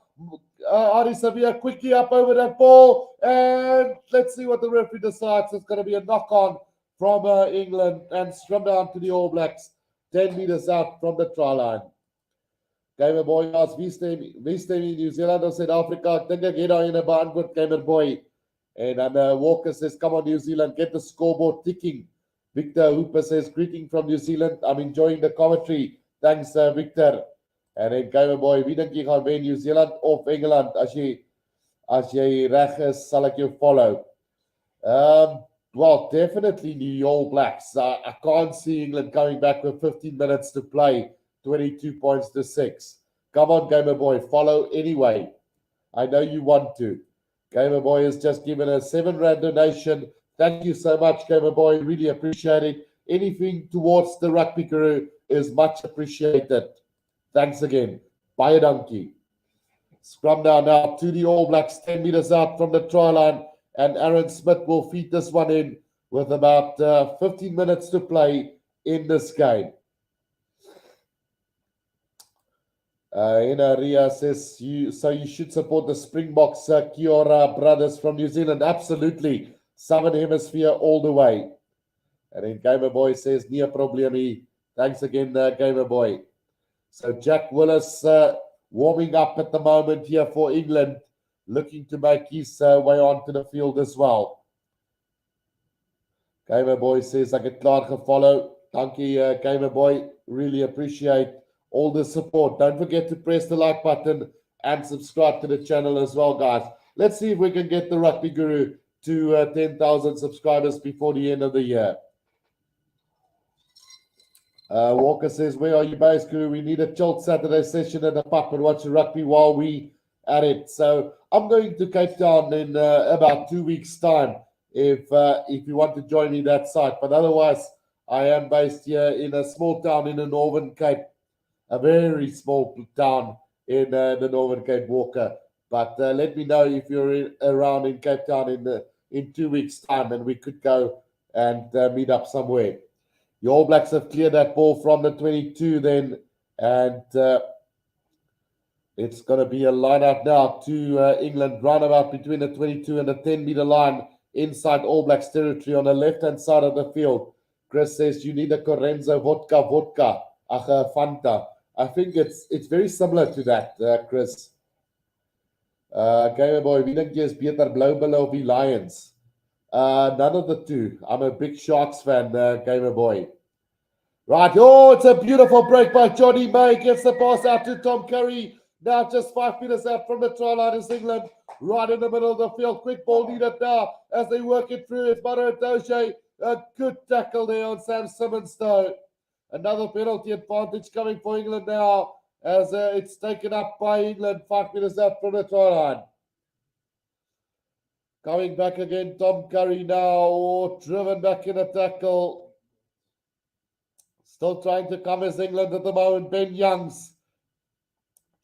Ari Savia quickly up over that ball. And let's see what the referee decides. It's going to be a knock-on from England and scrum down to the All Blacks. 10 meters out from the try line. Gamer Boy asks, wie stem in New Zealand or South Africa? Ek dink ek het daar in 'n beantwoord, Gamer Boy. And Walker says, come on New Zealand, get the scoreboard ticking. Victor Hooper says, greeting from New Zealand. I'm enjoying the commentary. Thanks, Victor. And then Gamer Boy, wie dink jy gaan wen, New Zealand of England? As jy reg is, sal ek jou follow. Well, definitely the All Blacks. I can't see England coming back with 15 minutes to play, 22 points to 6. Come on, Gamer Boy, follow anyway. I know you want to. Gamer Boy has just given a R7 donation. Thank you so much, Gamer Boy. Really appreciate it. Anything towards the Rugby Guru is much appreciated. Thanks again. Baie dankie. Scrum now to the All Blacks, 10 meters out from the try line. And Aaron Smith will feed this one in with about 15 minutes to play in this game. Ria says, you should support the Springboks, Kiora brothers from New Zealand. Absolutely. Southern Hemisphere all the way. And then Gamer Boy says, nie 'n probleem nie. Thanks again, Gamer Boy. So Jack Willis warming up at the moment here for England, looking to make his way onto the field as well. Gamer Boy says, ek het klaar gefollow. Dankie, Gamer Boy. Really appreciate all the support. Don't forget to press the like button and subscribe to the channel as well, guys. Let's see if we can get the Rugby Guru to 10,000 subscribers before the end of the year. Walker says, where are you based, Guru? We need a chilled Saturday session at the pub and watch rugby while we at it. So I'm going to Cape Town in about 2 weeks' time if you want to join me that side. But otherwise, I am based here in a small town in the Northern Cape, a very small town in the Northern Cape Walker. But let me know if you're around in Cape Town in 2 weeks' time, and we could go and meet up somewhere. The All Blacks have cleared that ball from the 22 then, and it's going to be a line out now to England, roundabout between the 22 and the 10-meter line inside All Blacks territory on the left-hand side of the field. Chris says, you need a Corenzo vodka, Fanta. I think it's very similar to that, Chris. Gamer Boy, wie dink jy is beter, Blou Bulle of die Lions? None of the two. I'm a big Sharks fan, Gamer Boy. Right, oh, it's a beautiful break by Johnny May. Gets the pass out to Tom Curry. Now just 5 meters out from the try line is England. Right in the middle of the field. Quick ball needed now as they work it through. It's Maro Doche. A good tackle there on Sam Simmons, though. Another penalty advantage coming for England now as it's taken up by England 5 meters out from the try line. Coming back again, Tom Curry now, driven back in a tackle. Still trying to come as England at the moment. Ben Youngs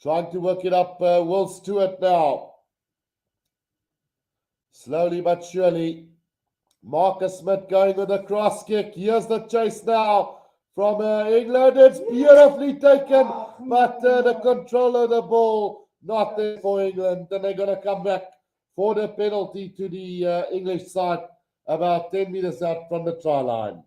trying to work it up. Will Stewart now. Slowly but surely. Marcus Smith going with a cross kick. Here's the chase now from England. It's beautifully taken, but the control of the ball not there for England. And they're going to come back for the penalty to the English side about 10 meters out from the try line.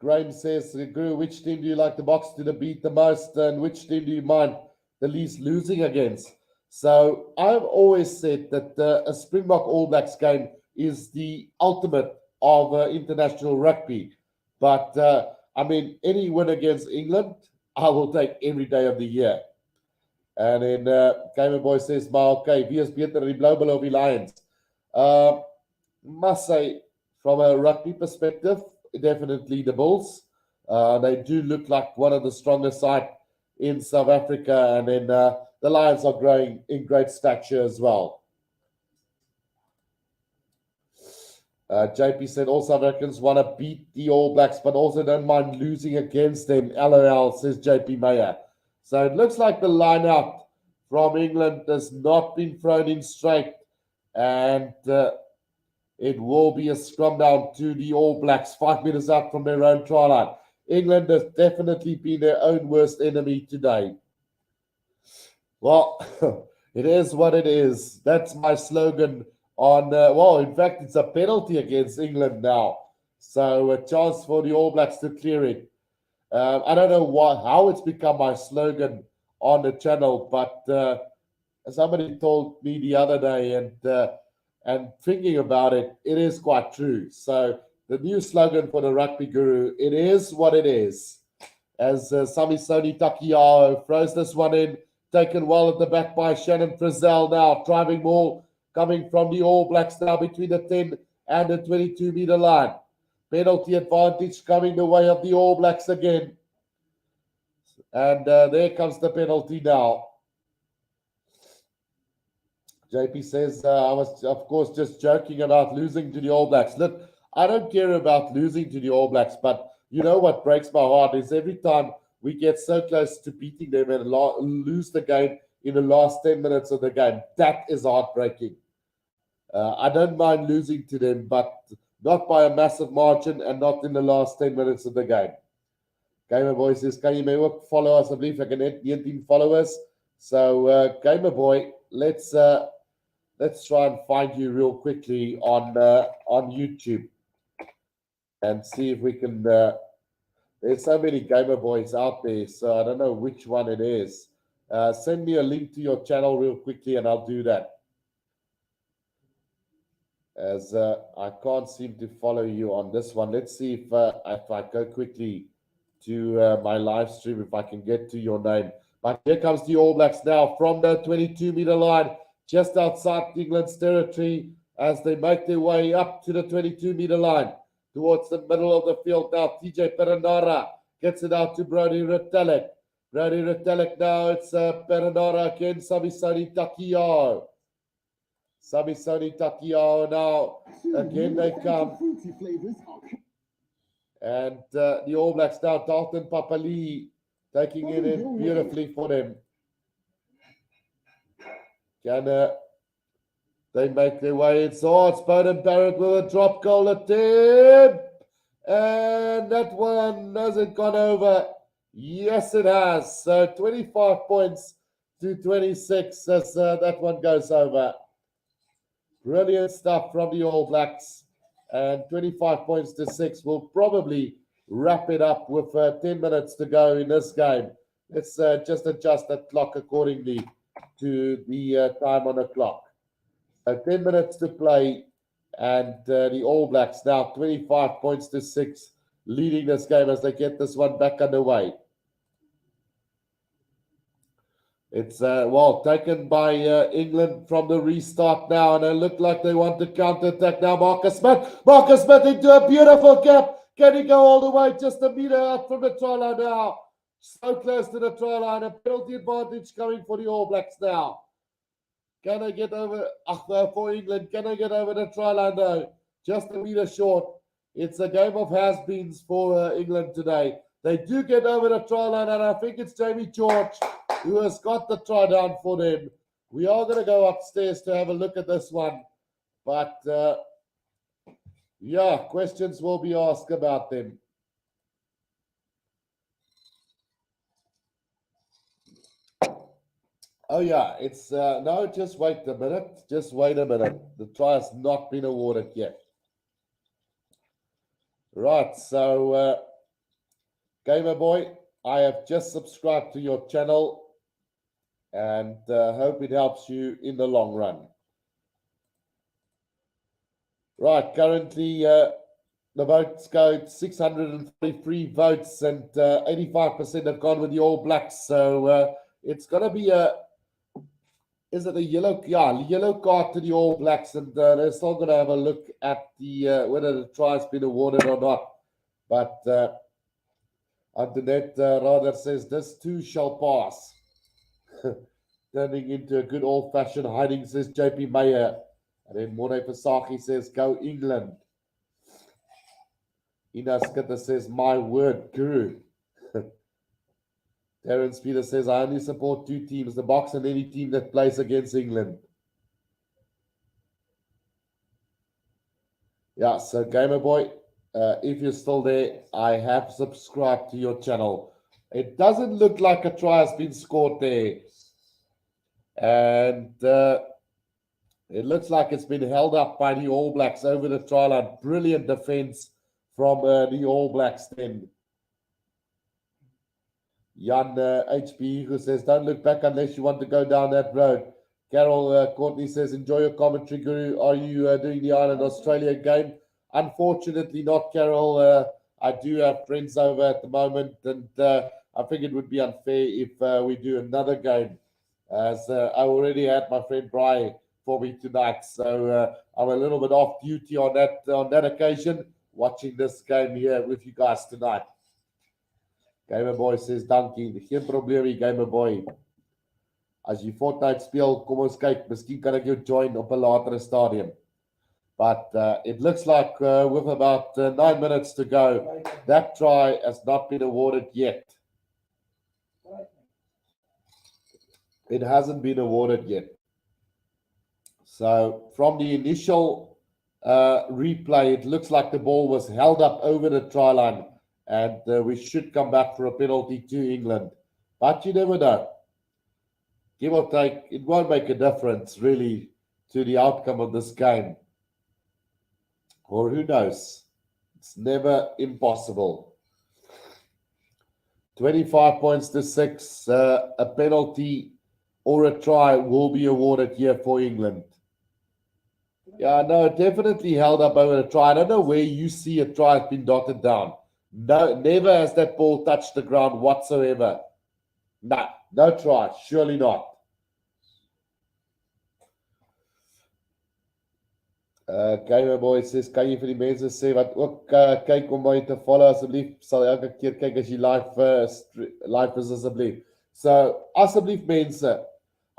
Graham says, Guru, which team do you like the box to beat the most, and which team do you mind the least losing against? So I've always said that a Springbok All Blacks game is the ultimate of international rugby. But, I mean, any win against England, I will take every day of the year. And then Gamer Boy says, maar okay, wie is beter die Blou Bulle of die Lions? Must say, from a rugby perspective, definitely the Bulls. They do look like one of the strongest sides in South Africa, and then the Lions are growing in great stature as well. JP said all South Africans want to beat the All Blacks, but also don't mind losing against them. LOL, says JP Meyer. So it looks like the line-out from England has not been thrown in straight, and it will be a scrum down to the All Blacks 5 meters out from their own try line. England has definitely been their own worst enemy today. Well, it is what it is. That's my slogan on, well, in fact, it's a penalty against England now. So a chance for the All Blacks to clear it. I don't know how it's become my slogan on the channel, but somebody told me the other day, and thinking about it, it is quite true. So the new slogan for the Rugby Guru, it is what it is. As Samisoni Takiao throws this one in, taken well at the back by Shannon Frizzell now, driving ball coming from the All Blacks now between the 10 and the 22-meter line. Penalty advantage coming the way of the All Blacks again. And there comes the penalty now. JP says, I was, of course, just joking about losing to the All Blacks. Look, I don't care about losing to the All Blacks, but you know what breaks my heart is every time we get so close to beating them and lose the game in the last 10 minutes of the game. That is heartbreaking. I don't mind losing to them, but not by a massive margin and not in the last 10 minutes of the game. Gamer Boy says, kan jy my ook follow asseblief? Ek het net 19 followers. So, Gamer Boy, let's try and find you real quickly on YouTube and see if we can. There's so many Gamer Boys out there, so I don't know which one it is. Send me a link to your channel real quickly, and I'll do that. As I can't seem to follow you on this one. Let's see if I go quickly to my live stream, if I can get to your name. But here comes the All Blacks now from the 22-meter line, just outside England's territory, as they make their way up to the 22-meter line towards the middle of the field now. TJ Perenara gets it out to Brody Retallick. Brody Retallick now, it's Perenara again, Samisoni Takiao. Samisoni Takiao now, again they come. And the All Blacks now, Dalton Papali taking it in beautifully for them. Can they make their way inside? Spoden Barrett with a drop goal attempt. And that one hasn't gone over. Yes, it has. So 25 points to 26 as that one goes over. Brilliant stuff from the All Blacks. And 25 points to 6 will probably wrap it up with 10 minutes to go in this game. Let's just adjust that clock accordingly to the time on the clock. 10 minutes to play, and the All Blacks now 25 points to 6, leading this game as they get this one back underway. It's well taken by England from the restart now, and it looked like they want to counter-attack now. Marcus Smith into a beautiful gap. Can he go all the way just a meter out from the try line now? So close to the try line. A penalty advantage coming for the All Blacks now. Can I get over for England? Can I get over the try line though? Just a meter short. It's a game of has-beens for England today. They do get over the try line, and I think it's Jamie George who has got the try down for them. We are going to go upstairs to have a look at this one. But, yeah, questions will be asked about them. Oh, yeah, it's, no, just wait a minute. Just wait a minute. The try has not been awarded yet. Right, so, Gamer Boy, I have just subscribed to your channel and hope it helps you in the long run. Right, currently the votes go 643 votes and 85% have gone with the All Blacks. So it's going to be is it a yellow? Yeah, yellow card to the All Blacks, and they're still going to have a look at the whether the try's been awarded or not. But Antoinette rather says this too shall pass. Turning into a good old-fashioned hiding, says JP Meyer. And then Morne Fasaki says, go England. Ina Skitter says, my word, guru. Terence Peter says, I only support two teams, the Box and any team that plays against England. Yeah, so Gamer Boy, if you're still there, I have subscribed to your channel. It doesn't look like a try has been scored there. And it looks like it's been held up by the All Blacks over the try line. Brilliant defense from the All Blacks then. Jan HB who says, don't look back unless you want to go down that road. Carol Courtney says, enjoy your commentary, Guru. Are you doing the Ireland Australia game? Unfortunately not, Carol. I do have friends over at the moment, and I think it would be unfair if we do another game, as I already had my friend Brian for me tonight. So I'm a little bit off duty on that occasion, watching this game here with you guys tonight. Gamer Boy says, dankie. Geen probleem hier, Gamer Boy. As jy Fortnite speel, kom ons kyk. Miskien kan ek jou join op 'n latere stadium. But it looks like with about 9 minutes to go, that try has not been awarded yet. It hasn't been awarded yet. So from the initial replay, it looks like the ball was held up over the try line, and we should come back for a penalty to England. But you never know. Give or take, it won't make a difference really to the outcome of this game. Or who knows? It's never impossible. 25 points to 6. A penalty or a try will be awarded here for England. Yeah, no, definitely held up over the try. I don't know where you see a try has been dotted down. No, never has that ball touched the ground whatsoever. No try, surely not. Gamer Boy says, kan jy vir die mense sê wat ook kyk om my te follow asseblief, sal elke keer kyk as jy live is asseblief. So, asseblief mense,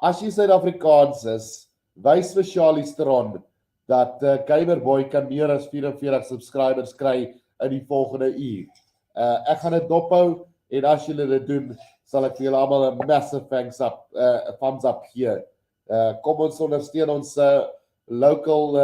as jy Suid-Afrikaans is, wys vir Charlie Steron dat Gamer Boy kan meer as 44 subscribers kry in die volgende uur. Ek gaan dit dophou en as julle dit doen, sal ek vir julle almal 'n massive thumbs up gee. Kom ons ondersteun ons local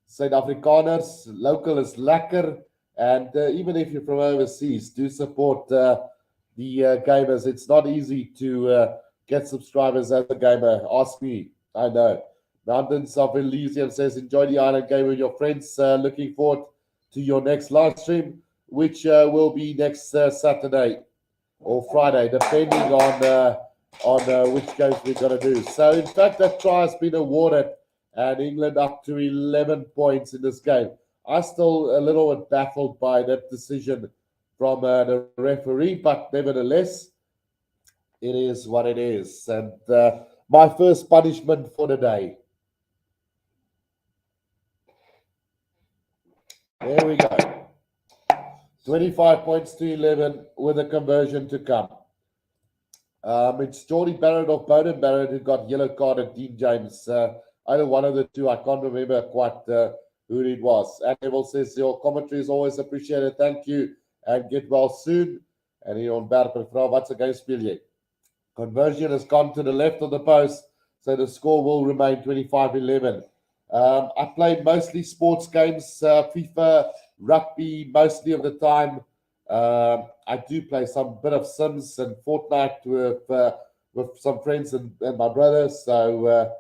Suid-Afrikaners. Local is lekker, and even if you're from overseas, do support the gamers. It's not easy to get subscribers as a gamer. Ask me, I know. Mountains of Elysium says, enjoy the island game with your friends. Looking forward to your next live stream, which will be next Saturday or Friday, depending on which games we're going to do. So, in fact, that try has been awarded, and England up to 11 points in this game. I'm still a little bit baffled by that decision from the referee, but nevertheless, it is what it is. And my first punishment for the day. There we go. 25 points to 11 with a conversion to come. It's Geordie Barrett or Bowden Barrett who got yellow carded Dean James. Either one of the two. I can't remember quite who it was. And Neville says, your commentary is always appreciated. Thank you. And get well soon. And hier ontwerper vra, wat se game speel jy? Conversion has gone to the left of the post, so the score will remain 25-11. I play mostly sports games, FIFA, rugby, mostly of the time. I do play some bit of Sims and Fortnite with some friends and my brothers, so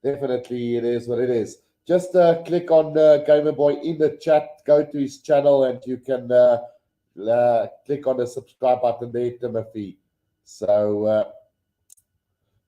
definitely it is what it is. Just click on Gamerboy in the chat, go to his channel, and you can click on the subscribe button there, Timothy. So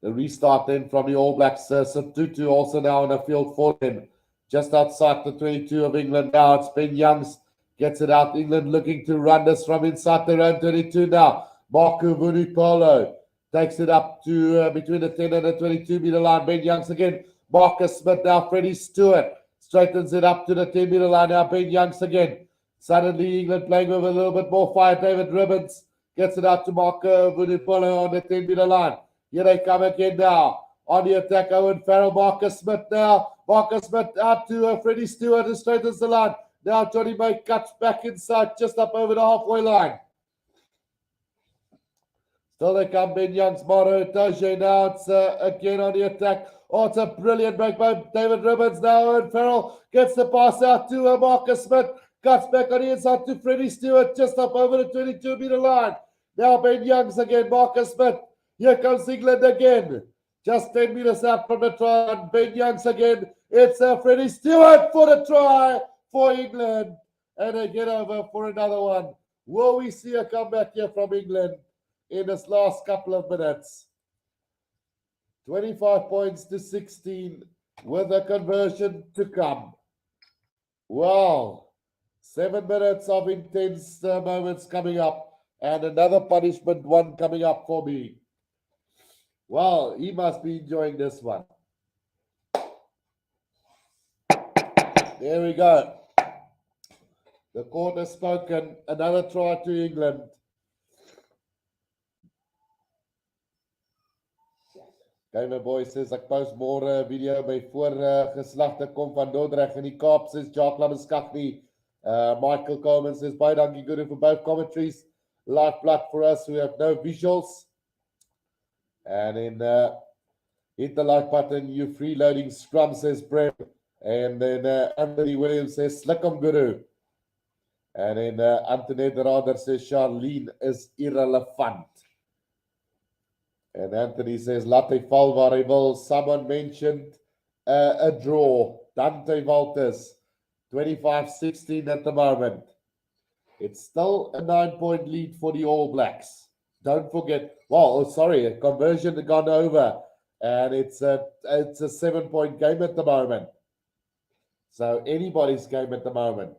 the restart then from the All Blacks. Tutu also now in the field for them. Just outside the 22 of England now. It's Ben Youngs gets it out. England looking to run this from inside their own 22 now. Marco Vunipolo takes it up to between the 10 and the 22 meter line. Ben Youngs again. Marcus Smith now. Freddie Stewart straightens it up to the 10 meter line now. Ben Youngs again. Suddenly England playing with a little bit more fire. David Ribbons gets it out to Marco Vunipolo on the 10 meter line. Here they come again now. On the attack, Owen Farrell, Marcus Smith now. Marcus Smith out to Freddie Stewart and straightens the line. Now Johnny May cuts back inside, just up over the halfway line. Still they come, Ben Youngs, Maro Toje now. It's again on the attack. Oh, it's a brilliant break by David Ribbons now. Owen Farrell gets the pass out to Marcus Smith. Cuts back on the inside to Freddie Stewart, just up over the 22 meter line. Now Ben Youngs again, Marcus Smith. Here comes England again. Just 10 meters out from the try. And Ben Youngs again. It's Freddie Stewart for the try for England. And they get over for another one. Will we see a comeback here from England in this last couple of minutes? 25 points to 16 with a conversion to come. Wow. 7 minutes of intense moments coming up. And another punishment one coming up for me. Wow, he must be enjoying this one. There we go. The court has spoken. Another try to England. Gamer Boy says, ek post môre video by voorgeslagte kom van Dordrecht in die Kaap, says Jacques Labuskagni. Michael Coleman says, baie dankie Guru for both commentaries. Lifeblood for us who have no visuals. And then hit the like button, you freeloading scrum, says Brem. And then Anthony Williams says, Slikum Guru. And then Antoinette Rader says, Charlene is irrelevant. And Anthony says, Latte val waar hy wil. Someone mentioned a draw. Dante Walters, 25-16 at the moment. It's still a 9-point lead for the All Blacks. Don't forget, a conversion had gone over, and it's a 7-point game at the moment. So anybody's game at the moment.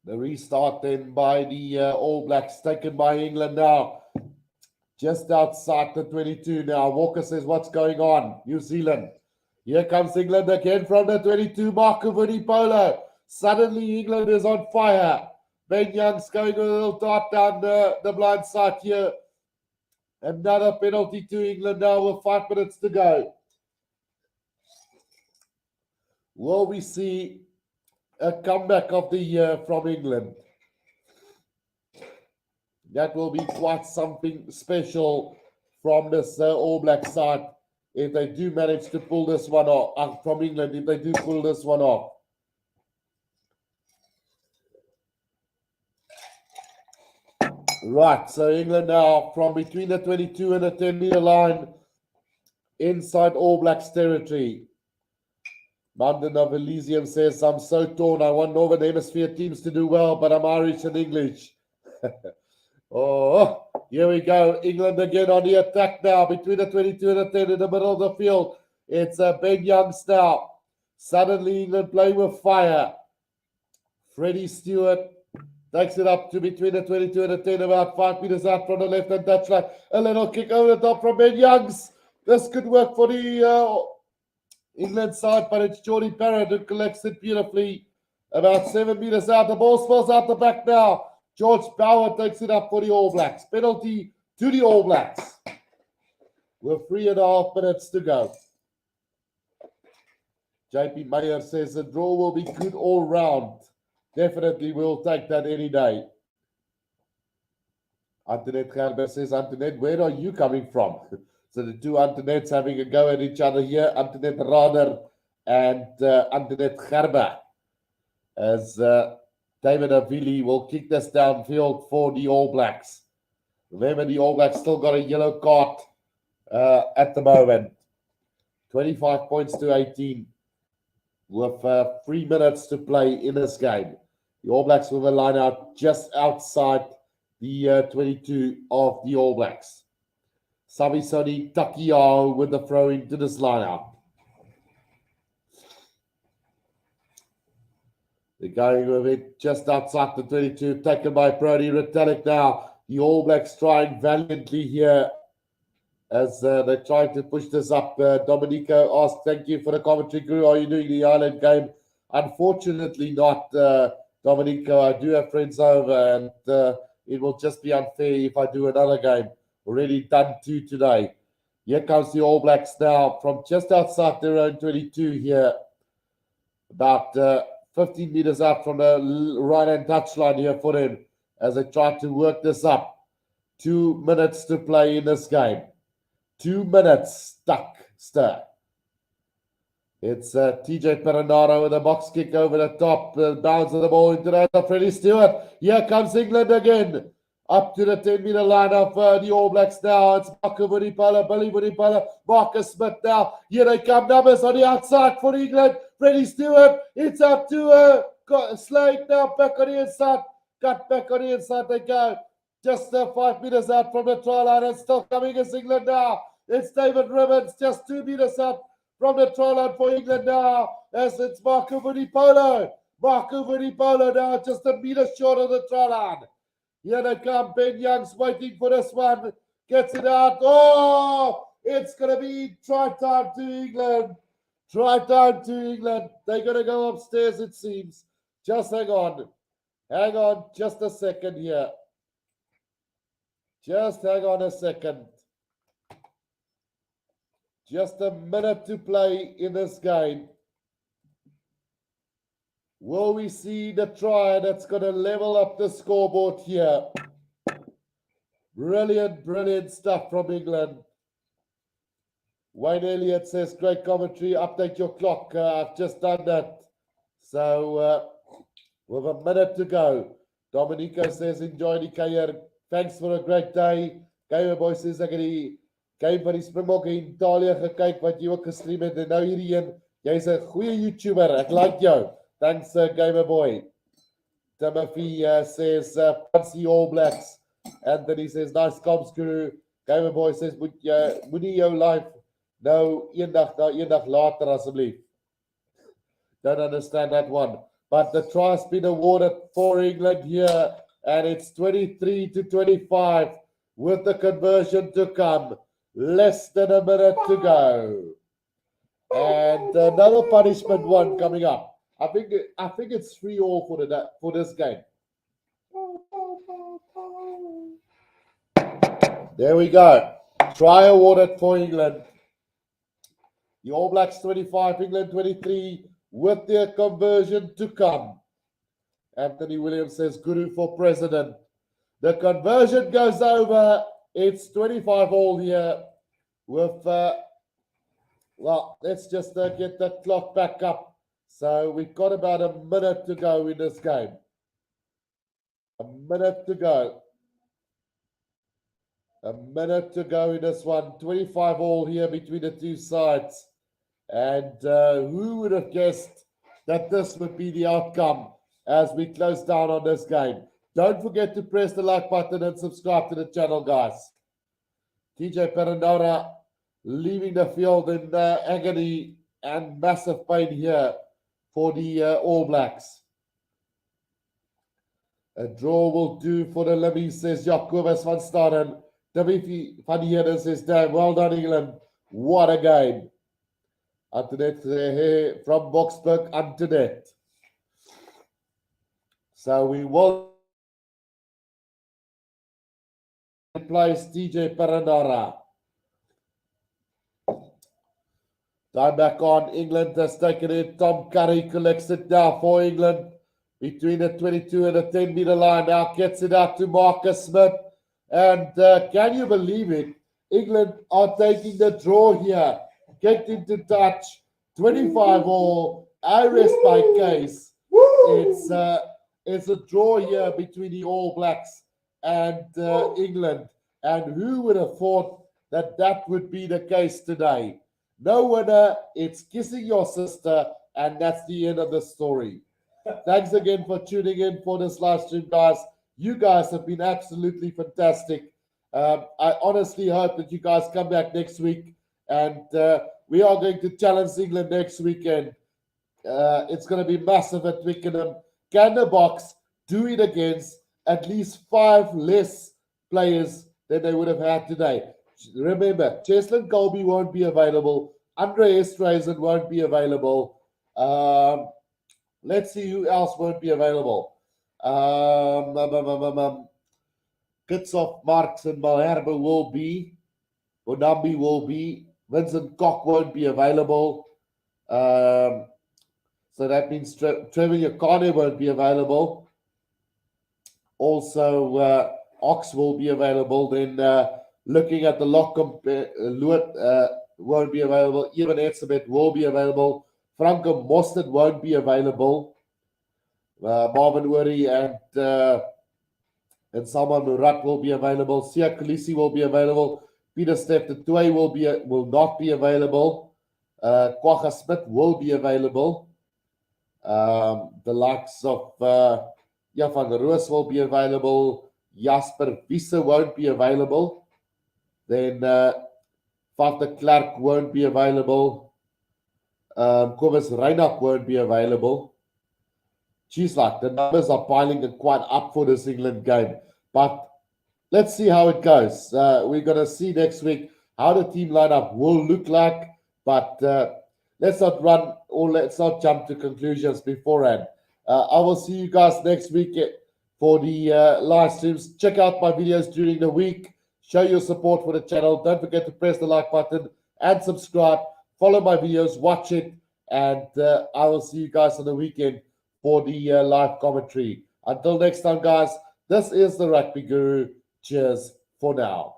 The restart then by the All Blacks, taken by England now. Just outside the 22 now. Walker says, what's going on? New Zealand. Here comes England again from the 22, Marco Vunipolo. Suddenly, England is on fire. Ben Young's going a little dart down the blind side here. Another penalty to England now with 5 minutes to go. Will we see a comeback of the year from England? That will be quite something special from this All Black side if they do manage to pull this one off, from England, if they do pull this one off. Right, so England now from between the 22 and the 10-meter line inside All Blacks territory. Mountain of Elysium says, I'm so torn. I want Northern Hemisphere teams to do well, but I'm Irish and English. Oh, here we go. England again on the attack now between the 22 and the 10 in the middle of the field. It's Ben Youngs now. Suddenly England playing with fire. Freddie Stewart takes it up to between the 22 and the 10, about 5 meters out from the left-hand touchline. A little kick over the top from Ben Youngs. This could work for the England side, but it's Geordie Parrott who collects it beautifully. About 7 meters out. The ball spills out the back now. George Bauer takes it up for the All Blacks. Penalty to the All Blacks. With 3.5 minutes to go. JP Meyer says the draw will be good all round. Definitely we'll take that any day. Antoinette Gerber says, Antoinette, where are you coming from? So the two Antoinettes having a go at each other here. Antoinette Rader and Antoinette Gerber. As David Avili will kick this downfield for the All Blacks. Remember, the All Blacks still got a yellow card at the moment. 25 points to 18 with 3 minutes to play in this game. The All Blacks with a line out just outside the 22 of the All Blacks. Savisoni Takiao with the throw into this line out. They're going with it just outside the 22, taken by Brodie Retallick now. The All Blacks trying valiantly here as they're trying to push this up. Domenico asked, thank you for the commentary crew. Are you doing the Ireland game? Unfortunately not, Domenico. I do have friends over and it will just be unfair if I do another game. Already done 2 today. Here comes the All Blacks now from just outside their own 22 here. About 15 meters out from the right-hand touchline here for them as they try to work this up. 2 minutes to play in this game. 2 minutes stuck, stir. It's TJ Perenaro with a box kick over the top. Bounce of the ball into the hands of Freddie Stewart. Here comes England again. Up to the 10-meter line of the All Blacks now. It's Marco Vunipola, Billy Vunipola, Marcus Smith now. Here they come, numbers on the outside for England. Freddie Stewart, it's up to Slade now, back on the inside. Cut back on the inside they go. Just 5 meters out from the try line. And still coming as England now. It's David Ribbons, just 2 meters out from the try line for England now. As it's Marco Vunipola. Marco Vunipola now, just a meter short of the try line. Here they come. Ben Youngs waiting for this one. Gets it out. Oh, it's going to be try time to England. Try time to England. They're going to go upstairs, it seems. Just hang on. Hang on just a second here. Just hang on a second. Just a minute to play in this game. Will we see the try that's going to level up the scoreboard here? Brilliant, brilliant stuff from England. Wayne Elliott says, great commentary. Update your clock. I've just done that. So, with a minute to go. Domenico says, enjoy die kuier. Thanks for a great day. Gamer Boy says, ek het die game van die Springbokke in Italië gekyk wat jy ook gestream het. En nou hierdie een, jy's 'n goeie YouTuber. Ek like jou. Thanks, Gamer Boy. Timothy says, fancy All Blacks. Anthony says, nice comms crew. Gamer Boy says, moenie jou live nou eendag later asseblief. Don't understand that one. But the try has been awarded for England here. And it's 23-25 with the conversion to come. Less than a minute to go. And another punishment one coming up. I think it's 3-3 for this game. There we go. Try awarded for England. The All Blacks 25, England 23 with their conversion to come. Anthony Williams says, Guru for president. The conversion goes over. It's 25 all here with, well, let's just get the clock back up. So we've got about a minute to go in this game. A minute to go. A minute to go in this one. 25 all here between the two sides. And who would have guessed that this would be the outcome as we close down on this game? Don't forget to press the like button and subscribe to the channel, guys. TJ Perandora leaving the field in agony and massive pain here for the All Blacks. A draw will do for the Libby, says Jacobus van Staden. Timothy van Heerden says, damn, well done, England. What a game. Antoinette from Boksburg, Antoinette. So we will place TJ Perandora. Time back on. England has taken it. Tom Curry collects it now for England between the 22 and the 10-meter line. Now gets it out to Marcus Smith. And can you believe it? England are taking the draw here. Get into touch. 25 all. I rest my case. It's a draw here between the All Blacks and England. And who would have thought that that would be the case today? No winner. It's kissing your sister. And that's the end of the story. Thanks again for tuning in for this live stream, guys. You guys have been absolutely fantastic. I honestly hope that you guys come back next week. And we are going to challenge England next weekend. It's going to be massive at Twickenham. Can the Boks do it against at least 5 less players than they would have had today? Remember, Cheslin Colby won't be available. Andre Esterhazy won't be available. Let's see who else won't be available. Kickoff, Marks and Malherbe will be. Onambi will be. Vincent Koch won't be available. So that means Trevor Yokane won't be available. Also, Ox will be available. Then looking at the lock, Luit won't be available. Even Etzebeth will be available. Franco Mostert won't be available. Marvin Worry and Salman Murat will be available. Sia Khaleesi will be available. Peter Steph Toy will not be available. Kwagga Smith will be available. The likes of Van Roos will be available. Jasper Wiese won't be available. Then Van der Klerk won't be available. Kobus Reinach won't be available. Geez, like the numbers are piling quite up for this England game. But let's see how it goes. We're going to see next week how the team lineup will look like. But let's not run or let's not jump to conclusions beforehand. I will see you guys next week for the live streams. Check out my videos during the week. Show your support for the channel. Don't forget to press the like button and subscribe. Follow my videos, watch it, and I will see you guys on the weekend for the live commentary. Until next time, guys, this is the Rugby Guru. Cheers for now.